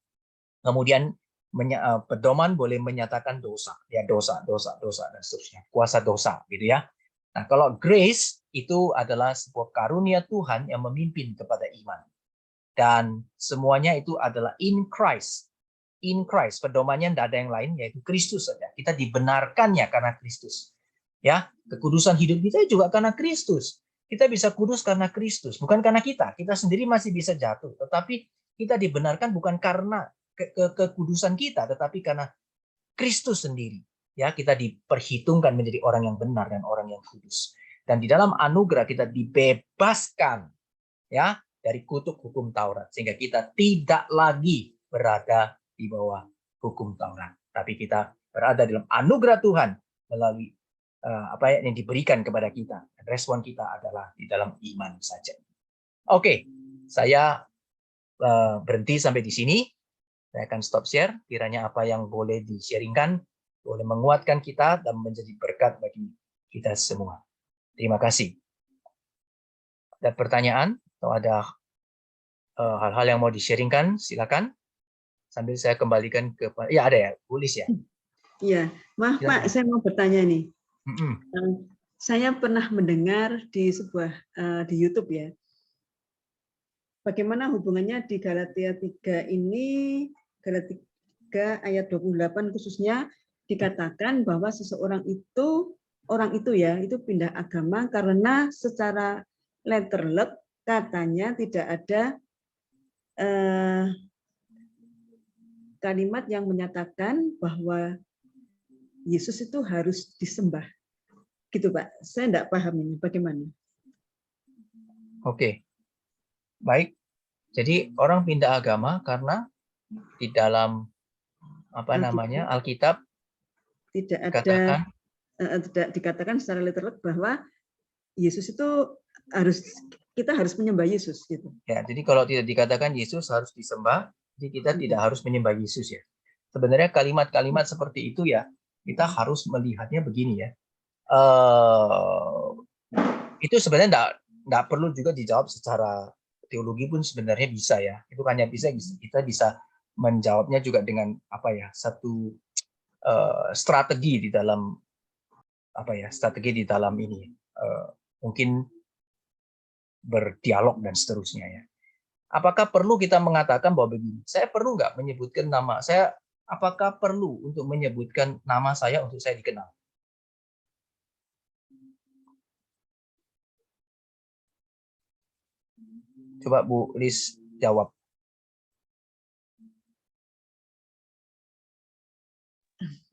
Kemudian pedoman boleh menyatakan dosa, ya dosa dan seterusnya, kuasa dosa, gitu ya. Nah, kalau grace itu adalah sebuah karunia Tuhan yang memimpin kepada iman, dan semuanya itu adalah in Christ. In Christ, pedomannya tidak ada yang lain, yaitu Kristus saja. Kita dibenarkannya karena Kristus. Ya, kekudusan hidup kita juga karena Kristus. Kita bisa kudus karena Kristus, bukan karena kita. Kita sendiri masih bisa jatuh, tetapi kita dibenarkan bukan karena kekudusan kita, tetapi karena Kristus sendiri. Ya, kita diperhitungkan menjadi orang yang benar dan orang yang kudus. Dan di dalam anugerah kita dibebaskan, ya, dari kutuk hukum Taurat, sehingga kita tidak lagi berada di bawah hukum Taurat, tapi kita berada dalam anugerah Tuhan melalui apa yang diberikan kepada kita. Respon kita adalah di dalam iman saja. Oke, saya berhenti sampai di sini. Saya akan stop share. Kiranya apa yang boleh di-sharingkan boleh menguatkan kita dan menjadi berkat bagi kita semua. Terima kasih. Ada pertanyaan atau ada hal-hal yang mau di-sharingkan, silakan. Sambil saya kembalikan ke ya, ada ya, tulis ya. Iya, maaf Silakan. Pak, saya mau bertanya nih. Mm-mm. Saya pernah mendengar di sebuah di YouTube ya. Bagaimana hubungannya di Galatia 3 ini, Galatia 3 ayat 28 khususnya dikatakan bahwa seseorang itu, orang itu ya, itu pindah agama karena secara letterlet katanya tidak ada kalimat yang menyatakan bahwa Yesus itu harus disembah. Gitu Pak, saya tidak paham ini bagaimana. Oke, baik. Jadi orang pindah agama karena di dalam Alkitab tidak ada dikatakan, tidak dikatakan secara literal bahwa Yesus itu kita harus menyembah Yesus gitu. ya. Jadi kalau tidak dikatakan Yesus harus disembah, jadi kita tidak harus menyembah Yesus ya. Sebenarnya kalimat-kalimat seperti itu ya, kita harus melihatnya begini ya. Itu sebenarnya tidak perlu juga dijawab secara teologi pun sebenarnya bisa ya. Itu hanya bisa kita bisa menjawabnya juga dengan satu strategi di dalam ini mungkin berdialog dan seterusnya ya. Apakah perlu kita mengatakan bahwa begini? Saya perlu nggak menyebutkan nama saya? Apakah perlu untuk menyebutkan nama saya untuk saya dikenal? Coba Bu Lis jawab.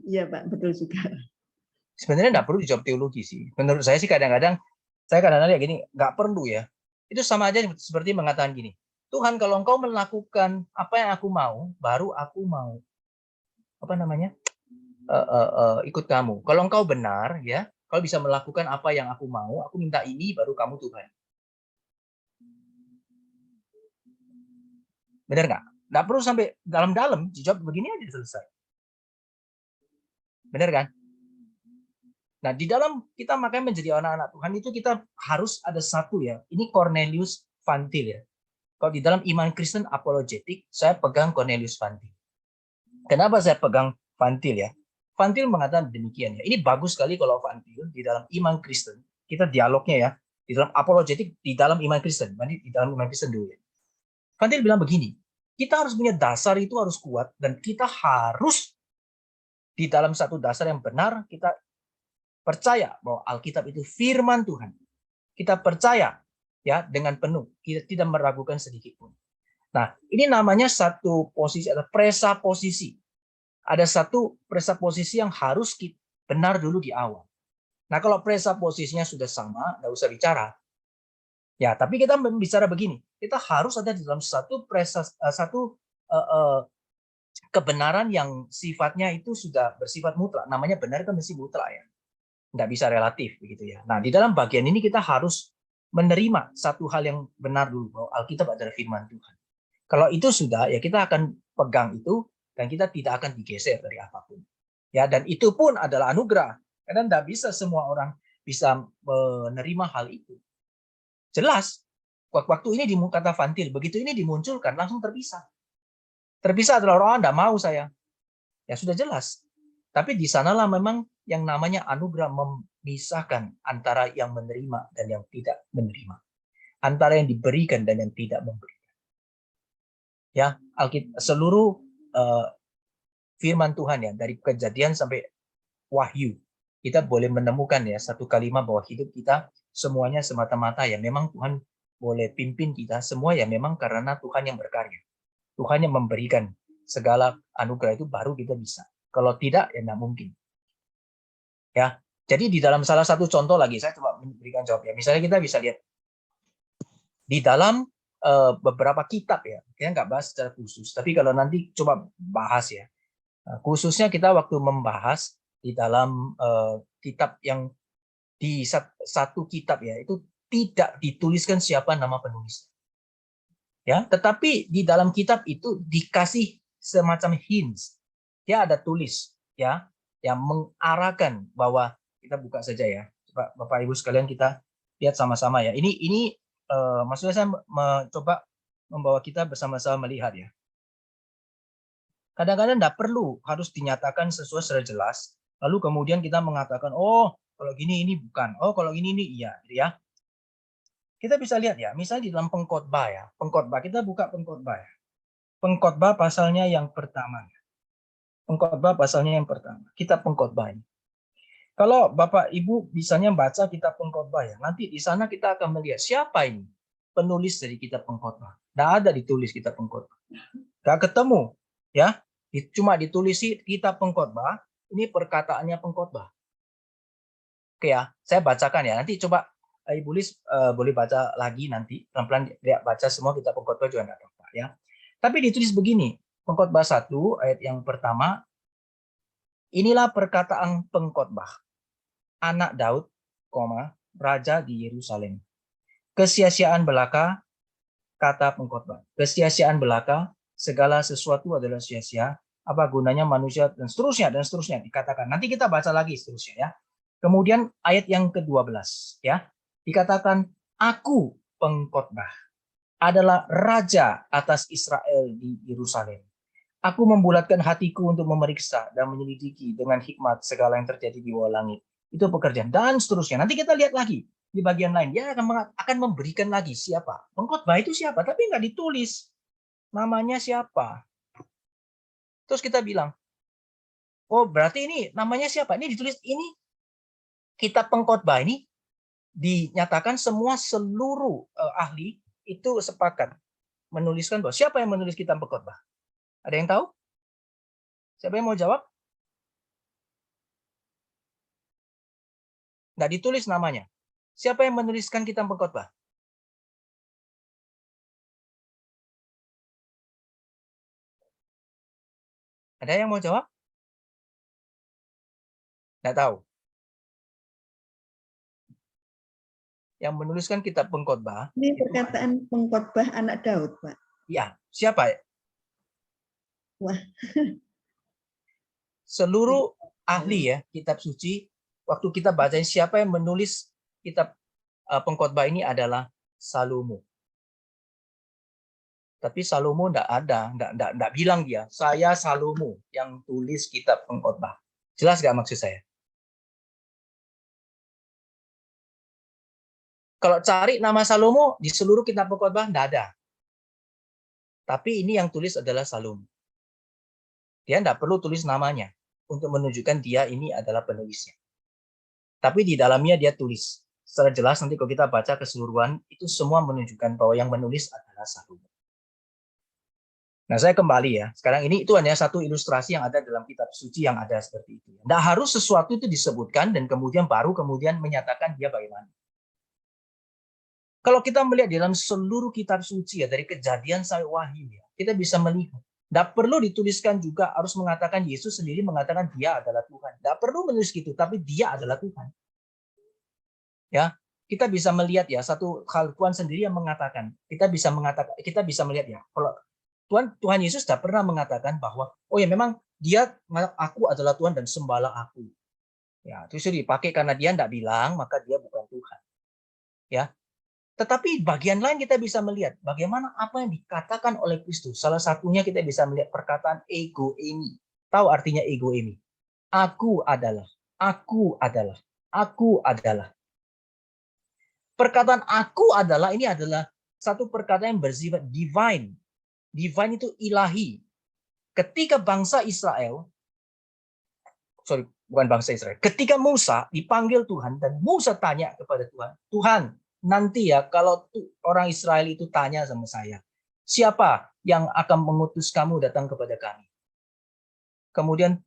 Iya Pak, betul juga. Sebenarnya nggak perlu dijawab teologi sih. Menurut saya sih kadang-kadang lihat gini, nggak perlu ya. Itu sama aja seperti mengatakan gini, Tuhan kalau engkau melakukan apa yang aku mau, baru aku mau ikut kamu. Kalau engkau benar ya, kalau bisa melakukan apa yang aku mau, aku minta ini, baru kamu Tuhan. Benar nggak? Nggak perlu sampai dalam-dalam, dijawab begini aja selesai. Benar kan? Nah, di dalam kita makanya menjadi anak-anak Tuhan itu kita harus ada satu ya. Ini Cornelius Van Til ya. Kalau di dalam iman Kristen apologetik, saya pegang Cornelius Van Til. Kenapa saya pegang Van Til ya? Van Til mengatakan demikian ya. Ini bagus sekali kalau Van Til di dalam iman Kristen. Kita dialognya ya. Di dalam apologetik, di dalam iman Kristen. Di dalam iman Kristen dulu ya. Van Til bilang begini, kita harus punya dasar itu harus kuat, dan kita harus di dalam satu dasar yang benar, kita percaya bahwa Alkitab itu firman Tuhan. Kita percaya ya dengan penuh, kita tidak meragukan sedikit pun. Nah, ini namanya satu posisi atau presaposisi. Ada satu presaposisi yang harus benar dulu di awal. Nah, kalau presaposisinya sudah sama, nggak usah bicara. Ya, tapi kita bicara begini, kita harus ada di dalam satu kebenaran yang sifatnya itu sudah bersifat mutlak. Namanya benar kan mesti mutlak ya. Nggak bisa relatif begitu ya. Nah, di dalam bagian ini kita harus menerima satu hal yang benar dulu, bahwa Alkitab adalah firman Tuhan. Kalau itu sudah, ya kita akan pegang itu dan kita tidak akan digeser dari apapun. Ya, dan itu pun adalah anugerah. Karena nggak bisa semua orang bisa menerima hal itu. Jelas, waktu ini kata Van Til, begitu ini dimunculkan langsung terpisah. Terpisah adalah orang nggak mau saya. Ya sudah jelas. Tapi di sanalah memang yang namanya anugerah memisahkan antara yang menerima dan yang tidak menerima. Antara yang diberikan dan yang tidak memberikan. Ya, seluruh firman Tuhan ya, dari Kejadian sampai Wahyu, kita boleh menemukan ya satu kalimat bahwa hidup kita semuanya semata-mata ya memang Tuhan boleh pimpin kita semua ya memang karena Tuhan yang berkarya. Tuhan yang memberikan segala anugerah itu baru kita bisa. Kalau tidak ya tidak mungkin. Ya. Jadi di dalam salah satu contoh lagi saya coba memberikan jawab ya. Misalnya kita bisa lihat di dalam beberapa kitab ya. Kita nggak bahas secara khusus, tapi kalau nanti coba bahas ya. Khususnya kita waktu membahas di dalam kitab yang di satu kitab ya itu tidak dituliskan siapa nama penulis. Ya, tetapi di dalam kitab itu dikasih semacam hints. Dia ada tulis ya yang mengarahkan bahwa kita buka saja ya. Coba Bapak Ibu sekalian kita lihat sama-sama ya. Ini maksudnya saya mencoba membawa kita bersama-sama melihat ya. Kadang-kadang tidak perlu harus dinyatakan sesuai secara jelas. Lalu kemudian kita mengatakan, oh kalau gini ini bukan, oh kalau ini iya, gitu ya. Kita bisa lihat ya, misalnya di dalam pengkhotbah ya, pengkhotbah kita buka pengkhotbah ya. Pengkhotbah pasalnya yang pertama. Pengkhotbah pasalnya yang pertama. Kitab pengkhotbah ini. Kalau Bapak Ibu bisanya baca kitab pengkhotbah ya, nanti di sana kita akan melihat siapa ini penulis dari kitab pengkhotbah. Tidak ada ditulis kitab pengkhotbah. Tidak ketemu ya. Cuma ditulisi kitab pengkhotbah, ini perkataannya pengkhotbah. Oke ya, saya bacakan ya. Nanti coba Ibu Lis boleh baca lagi nanti. Pelan-pelan lihat baca semua kitab pengkhotbah juga enggak apa-apa ya. Tapi ditulis begini, pengkhotbah 1 ayat yang pertama, inilah perkataan pengkhotbah anak Daud, raja di Yerusalem. Kesia-siaan belaka, kata pengkhotbah. Kesia-siaan belaka, segala sesuatu adalah sia-sia. Apa gunanya manusia dan seterusnya dikatakan. Nanti kita baca lagi seterusnya ya. Kemudian ayat yang ke-12 ya. Dikatakan aku pengkhotbah adalah raja atas Israel di Yerusalem. Aku membulatkan hatiku untuk memeriksa dan menyelidiki dengan hikmat segala yang terjadi di bawah langit. Itu pekerjaan dan seterusnya. Nanti kita lihat lagi di bagian lain. Dia akan memberikan lagi siapa. Pengkhotbah itu siapa, tapi nggak ditulis namanya siapa. Terus kita bilang, oh berarti ini namanya siapa? Ini ditulis, ini kitab pengkhotbah ini dinyatakan seluruh ahli itu sepakat menuliskan bahwa siapa yang menulis kitab pengkhotbah? Ada yang tahu? Siapa yang mau jawab? Nggak ditulis namanya. Siapa yang menuliskan kitab pengkhotbah? Ada yang mau jawab? Nggak tahu. Yang menuliskan kitab pengkhotbah. Ini perkataan pengkhotbah anak Daud, Pak. Ya, siapa? Wah. Seluruh ahli ya kitab suci, waktu kita bacain siapa yang menulis kitab pengkhotbah ini adalah Salomo. Tapi Salomo enggak bilang dia, saya Salomo yang tulis kitab pengkhotbah. Jelas nggak maksud saya? Kalau cari nama Salomo di seluruh kitab pengkhotbah enggak ada. Tapi ini yang tulis adalah Salomo. Dia enggak perlu tulis namanya untuk menunjukkan dia ini adalah penulisnya. Tapi di dalamnya dia tulis. Secara jelas nanti kalau kita baca keseluruhan, itu semua menunjukkan bahwa yang menulis adalah Salomo. Nah, saya kembali ya. Sekarang itu hanya satu ilustrasi yang ada dalam kitab suci yang ada seperti itu. Tidak harus sesuatu itu disebutkan dan kemudian menyatakan dia bagaimana. Kalau kita melihat dalam seluruh kitab suci ya, dari Kejadian sampai Wahyu ya, kita bisa melihat. Tidak perlu dituliskan juga harus mengatakan Yesus sendiri mengatakan dia adalah Tuhan. Tidak perlu menulis gitu, tapi dia adalah Tuhan. Ya, kita bisa melihat ya satu hal Tuhan sendiri yang mengatakan. Kita bisa melihat ya. Kalau Tuhan Yesus tidak pernah mengatakan bahwa oh ya memang aku adalah Tuhan dan sembahlah aku. Ya, itu dipakai karena dia tidak bilang maka dia bukan Tuhan. Ya. Tetapi bagian lain kita bisa melihat bagaimana apa yang dikatakan oleh Kristus. Salah satunya kita bisa melihat perkataan ego eimi. tahu artinya ego ini? Aku adalah, aku adalah, aku adalah. Perkataan aku adalah ini adalah satu perkataan yang bersifat divine. Divine itu ilahi. Ketika bangsa Israel, bukan bangsa Israel, ketika Musa dipanggil Tuhan dan Musa tanya kepada Tuhan, Tuhan, nanti ya kalau orang Israel itu tanya sama saya, siapa yang akan mengutus kamu datang kepada kami? Kemudian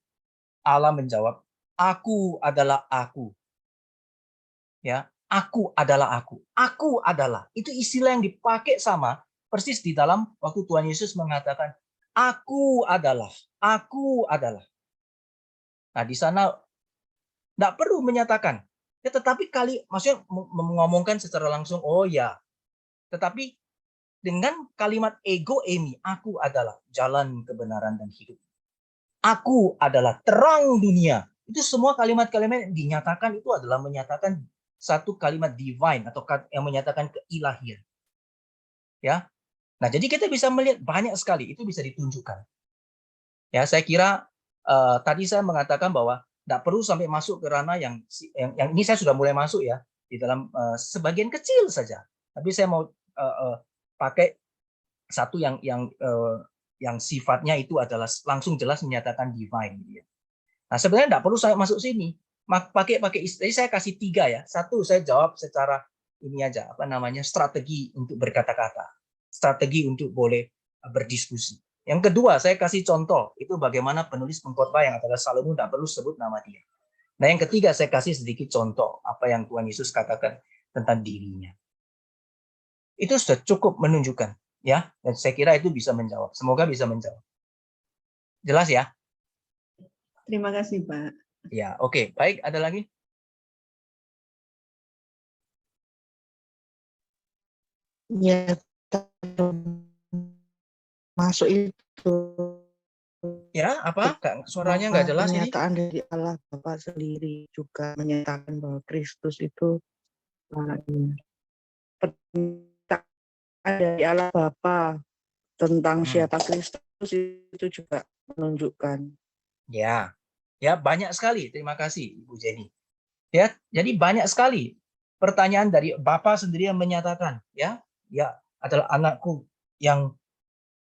Allah menjawab, aku adalah aku. Ya, aku adalah aku. Aku adalah. Itu istilah yang dipakai sama persis di dalam waktu Tuhan Yesus mengatakan, aku adalah, aku adalah. Nah, di sana tidak perlu menyatakan. Ya, tetapi maksudnya mengomongkan secara langsung, oh ya. Tetapi dengan kalimat ego emi, aku adalah jalan kebenaran dan hidup. Aku adalah terang dunia. Itu semua kalimat-kalimat yang dinyatakan itu adalah menyatakan satu kalimat divine atau yang menyatakan keilahian. Ya. Nah, jadi kita bisa melihat banyak sekali itu bisa ditunjukkan. Ya, saya kira tadi saya mengatakan bahwa tidak perlu sampai masuk ke ranah yang ini saya sudah mulai masuk ya di dalam sebagian kecil saja. Tapi saya mau pakai satu yang sifatnya itu adalah langsung jelas menyatakan divine. Gitu ya. Nah, sebenarnya tidak perlu saya masuk sini. Pakai istilah saya kasih 3 ya. 1 saya jawab secara ini aja strategi untuk berkata-kata, strategi untuk boleh berdiskusi. Yang kedua saya kasih contoh itu bagaimana penulis pengkhotbah yang adalah Salomo tidak perlu sebut nama dia. Nah, yang ketiga saya kasih sedikit contoh apa yang Tuhan Yesus katakan tentang dirinya. Itu sudah cukup menunjukkan ya, dan saya kira itu bisa menjawab. Semoga bisa menjawab. Jelas ya? Terima kasih, Pak. Ya, oke. Baik, ada lagi? Ya, masuk itu. Ya, apa? Suaranya nggak jelas ini. Pernyataan dari Allah Bapa sendiri juga menyatakan bahwa Kristus itu pernyataan dari Allah Bapa tentang siapa Kristus itu juga menunjukkan. Ya, ya banyak sekali. Terima kasih, Ibu Jenny. Ya, jadi banyak sekali pertanyaan dari Bapa sendiri yang menyatakan, ya, dia adalah anakku yang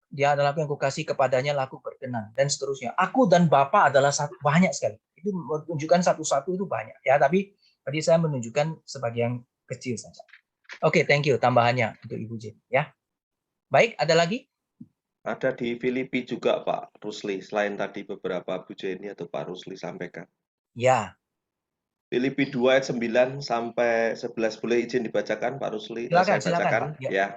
dia adalah yang kukasih kepadanya laku berkenan dan seterusnya. Aku dan Bapa adalah satu, banyak sekali. Itu menunjukkan satu-satu itu banyak ya, tapi tadi saya menunjukkan sebagian kecil saja. Oke, thank you tambahannya untuk Ibu Jenny ya. Baik, ada lagi? Ada di Filipi juga Pak Rusli, selain tadi beberapa Bu Jenny atau Pak Rusli sampaikan. Ya. Filipi 2 ayat 9 sampai 11 boleh izin dibacakan Pak Rusli? Silakan, Saya bacakan Pak. Ya.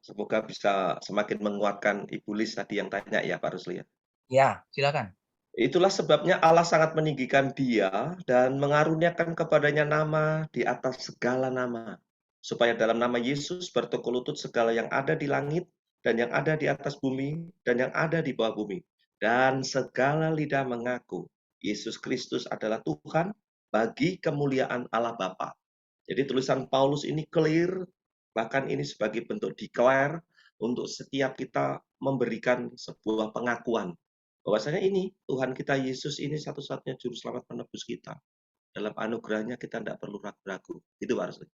Semoga bisa semakin menguatkan Ibu Lis tadi yang tanya ya Pak Rusli ya. Ya, silakan. Itulah sebabnya Allah sangat meninggikan dia dan mengaruniakan kepadanya nama di atas segala nama. Supaya dalam nama Yesus bertekuk lutut segala yang ada di langit dan yang ada di atas bumi dan yang ada di bawah bumi. Dan segala lidah mengaku Yesus Kristus adalah Tuhan bagi kemuliaan Allah Bapa. Jadi tulisan Paulus ini clear, bahkan ini sebagai bentuk declare untuk setiap kita memberikan sebuah pengakuan bahwasanya ini Tuhan kita Yesus ini satu-satunya juru selamat penebus kita. Dalam anugerahnya kita tidak perlu ragu-ragu. Itu Pak Rusli.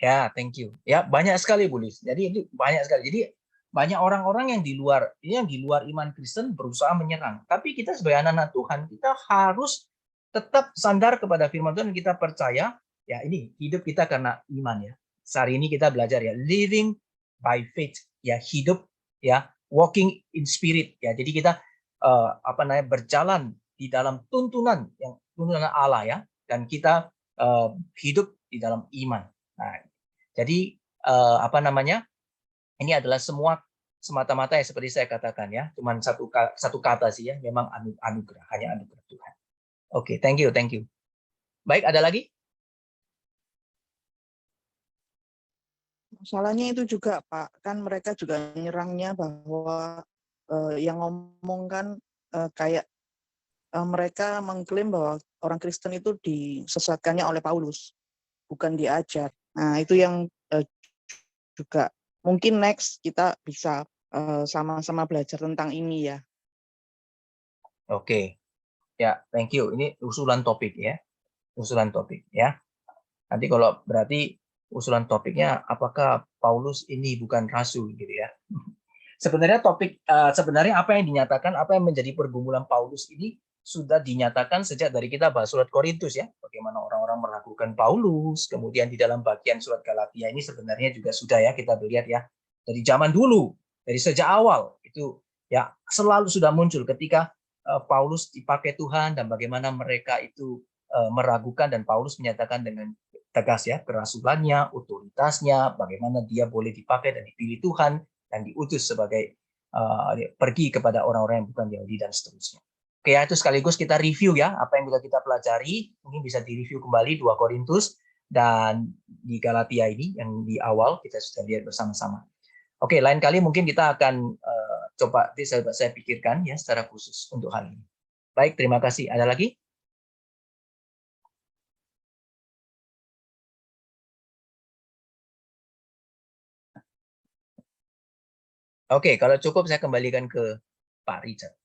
Ya, thank you. Ya, banyak sekali Bu Lis. Jadi itu banyak sekali. Jadi banyak orang-orang yang di luar iman Kristen berusaha menyerang. Tapi kita sebagai anak-anak Tuhan, kita harus tetap sandar kepada firman Tuhan dan kita percaya ya ini hidup kita karena iman ya. Hari ini kita belajar ya living by faith ya, hidup ya, walking in spirit ya. Jadi kita berjalan di dalam tuntunan Allah ya, dan kita hidup di dalam iman. Nah, jadi ini adalah semua semata-mata ya seperti saya katakan ya, cuman satu kata sih ya, memang anugerah, hanya anugerah Tuhan. Oke, thank you. Baik, ada lagi? Masalahnya itu juga Pak, kan mereka juga nyerangnya bahwa yang ngomong kan kayak mereka mengklaim bahwa orang Kristen itu disesatkannya oleh Paulus, bukan diajar. Nah, itu yang juga mungkin next kita bisa sama-sama belajar tentang ini ya. Oke. Ya, thank you. Ini usulan topik ya. Usulan topik ya. Nanti kalau berarti usulan topiknya apakah Paulus ini bukan rasul gitu ya. Sebenarnya sebenarnya apa yang dinyatakan, apa yang menjadi pergumulan Paulus ini sudah dinyatakan sejak dari kita bahas surat Korintus ya. Bagaimana orang-orang meragukan Paulus, kemudian di dalam bagian surat Galatia ini sebenarnya juga sudah ya kita lihat ya. Dari zaman dulu, dari sejak awal itu ya selalu sudah muncul ketika Paulus dipakai Tuhan dan bagaimana mereka itu meragukan, dan Paulus menyatakan dengan tegas ya kerasulannya, otoritasnya, bagaimana dia boleh dipakai dan dipilih Tuhan dan diutus sebagai pergi kepada orang-orang yang bukan Yahudi dan seterusnya. Oke ya, itu sekaligus kita review ya apa yang kita pelajari. Mungkin bisa direview kembali 2 Korintus dan di Galatia ini yang di awal kita sudah lihat bersama-sama. Oke, lain kali mungkin kita akan coba saya pikirkan ya secara khusus untuk hal ini. Baik, terima kasih. Ada lagi? Oke, kalau cukup saya kembalikan ke Pak Richard.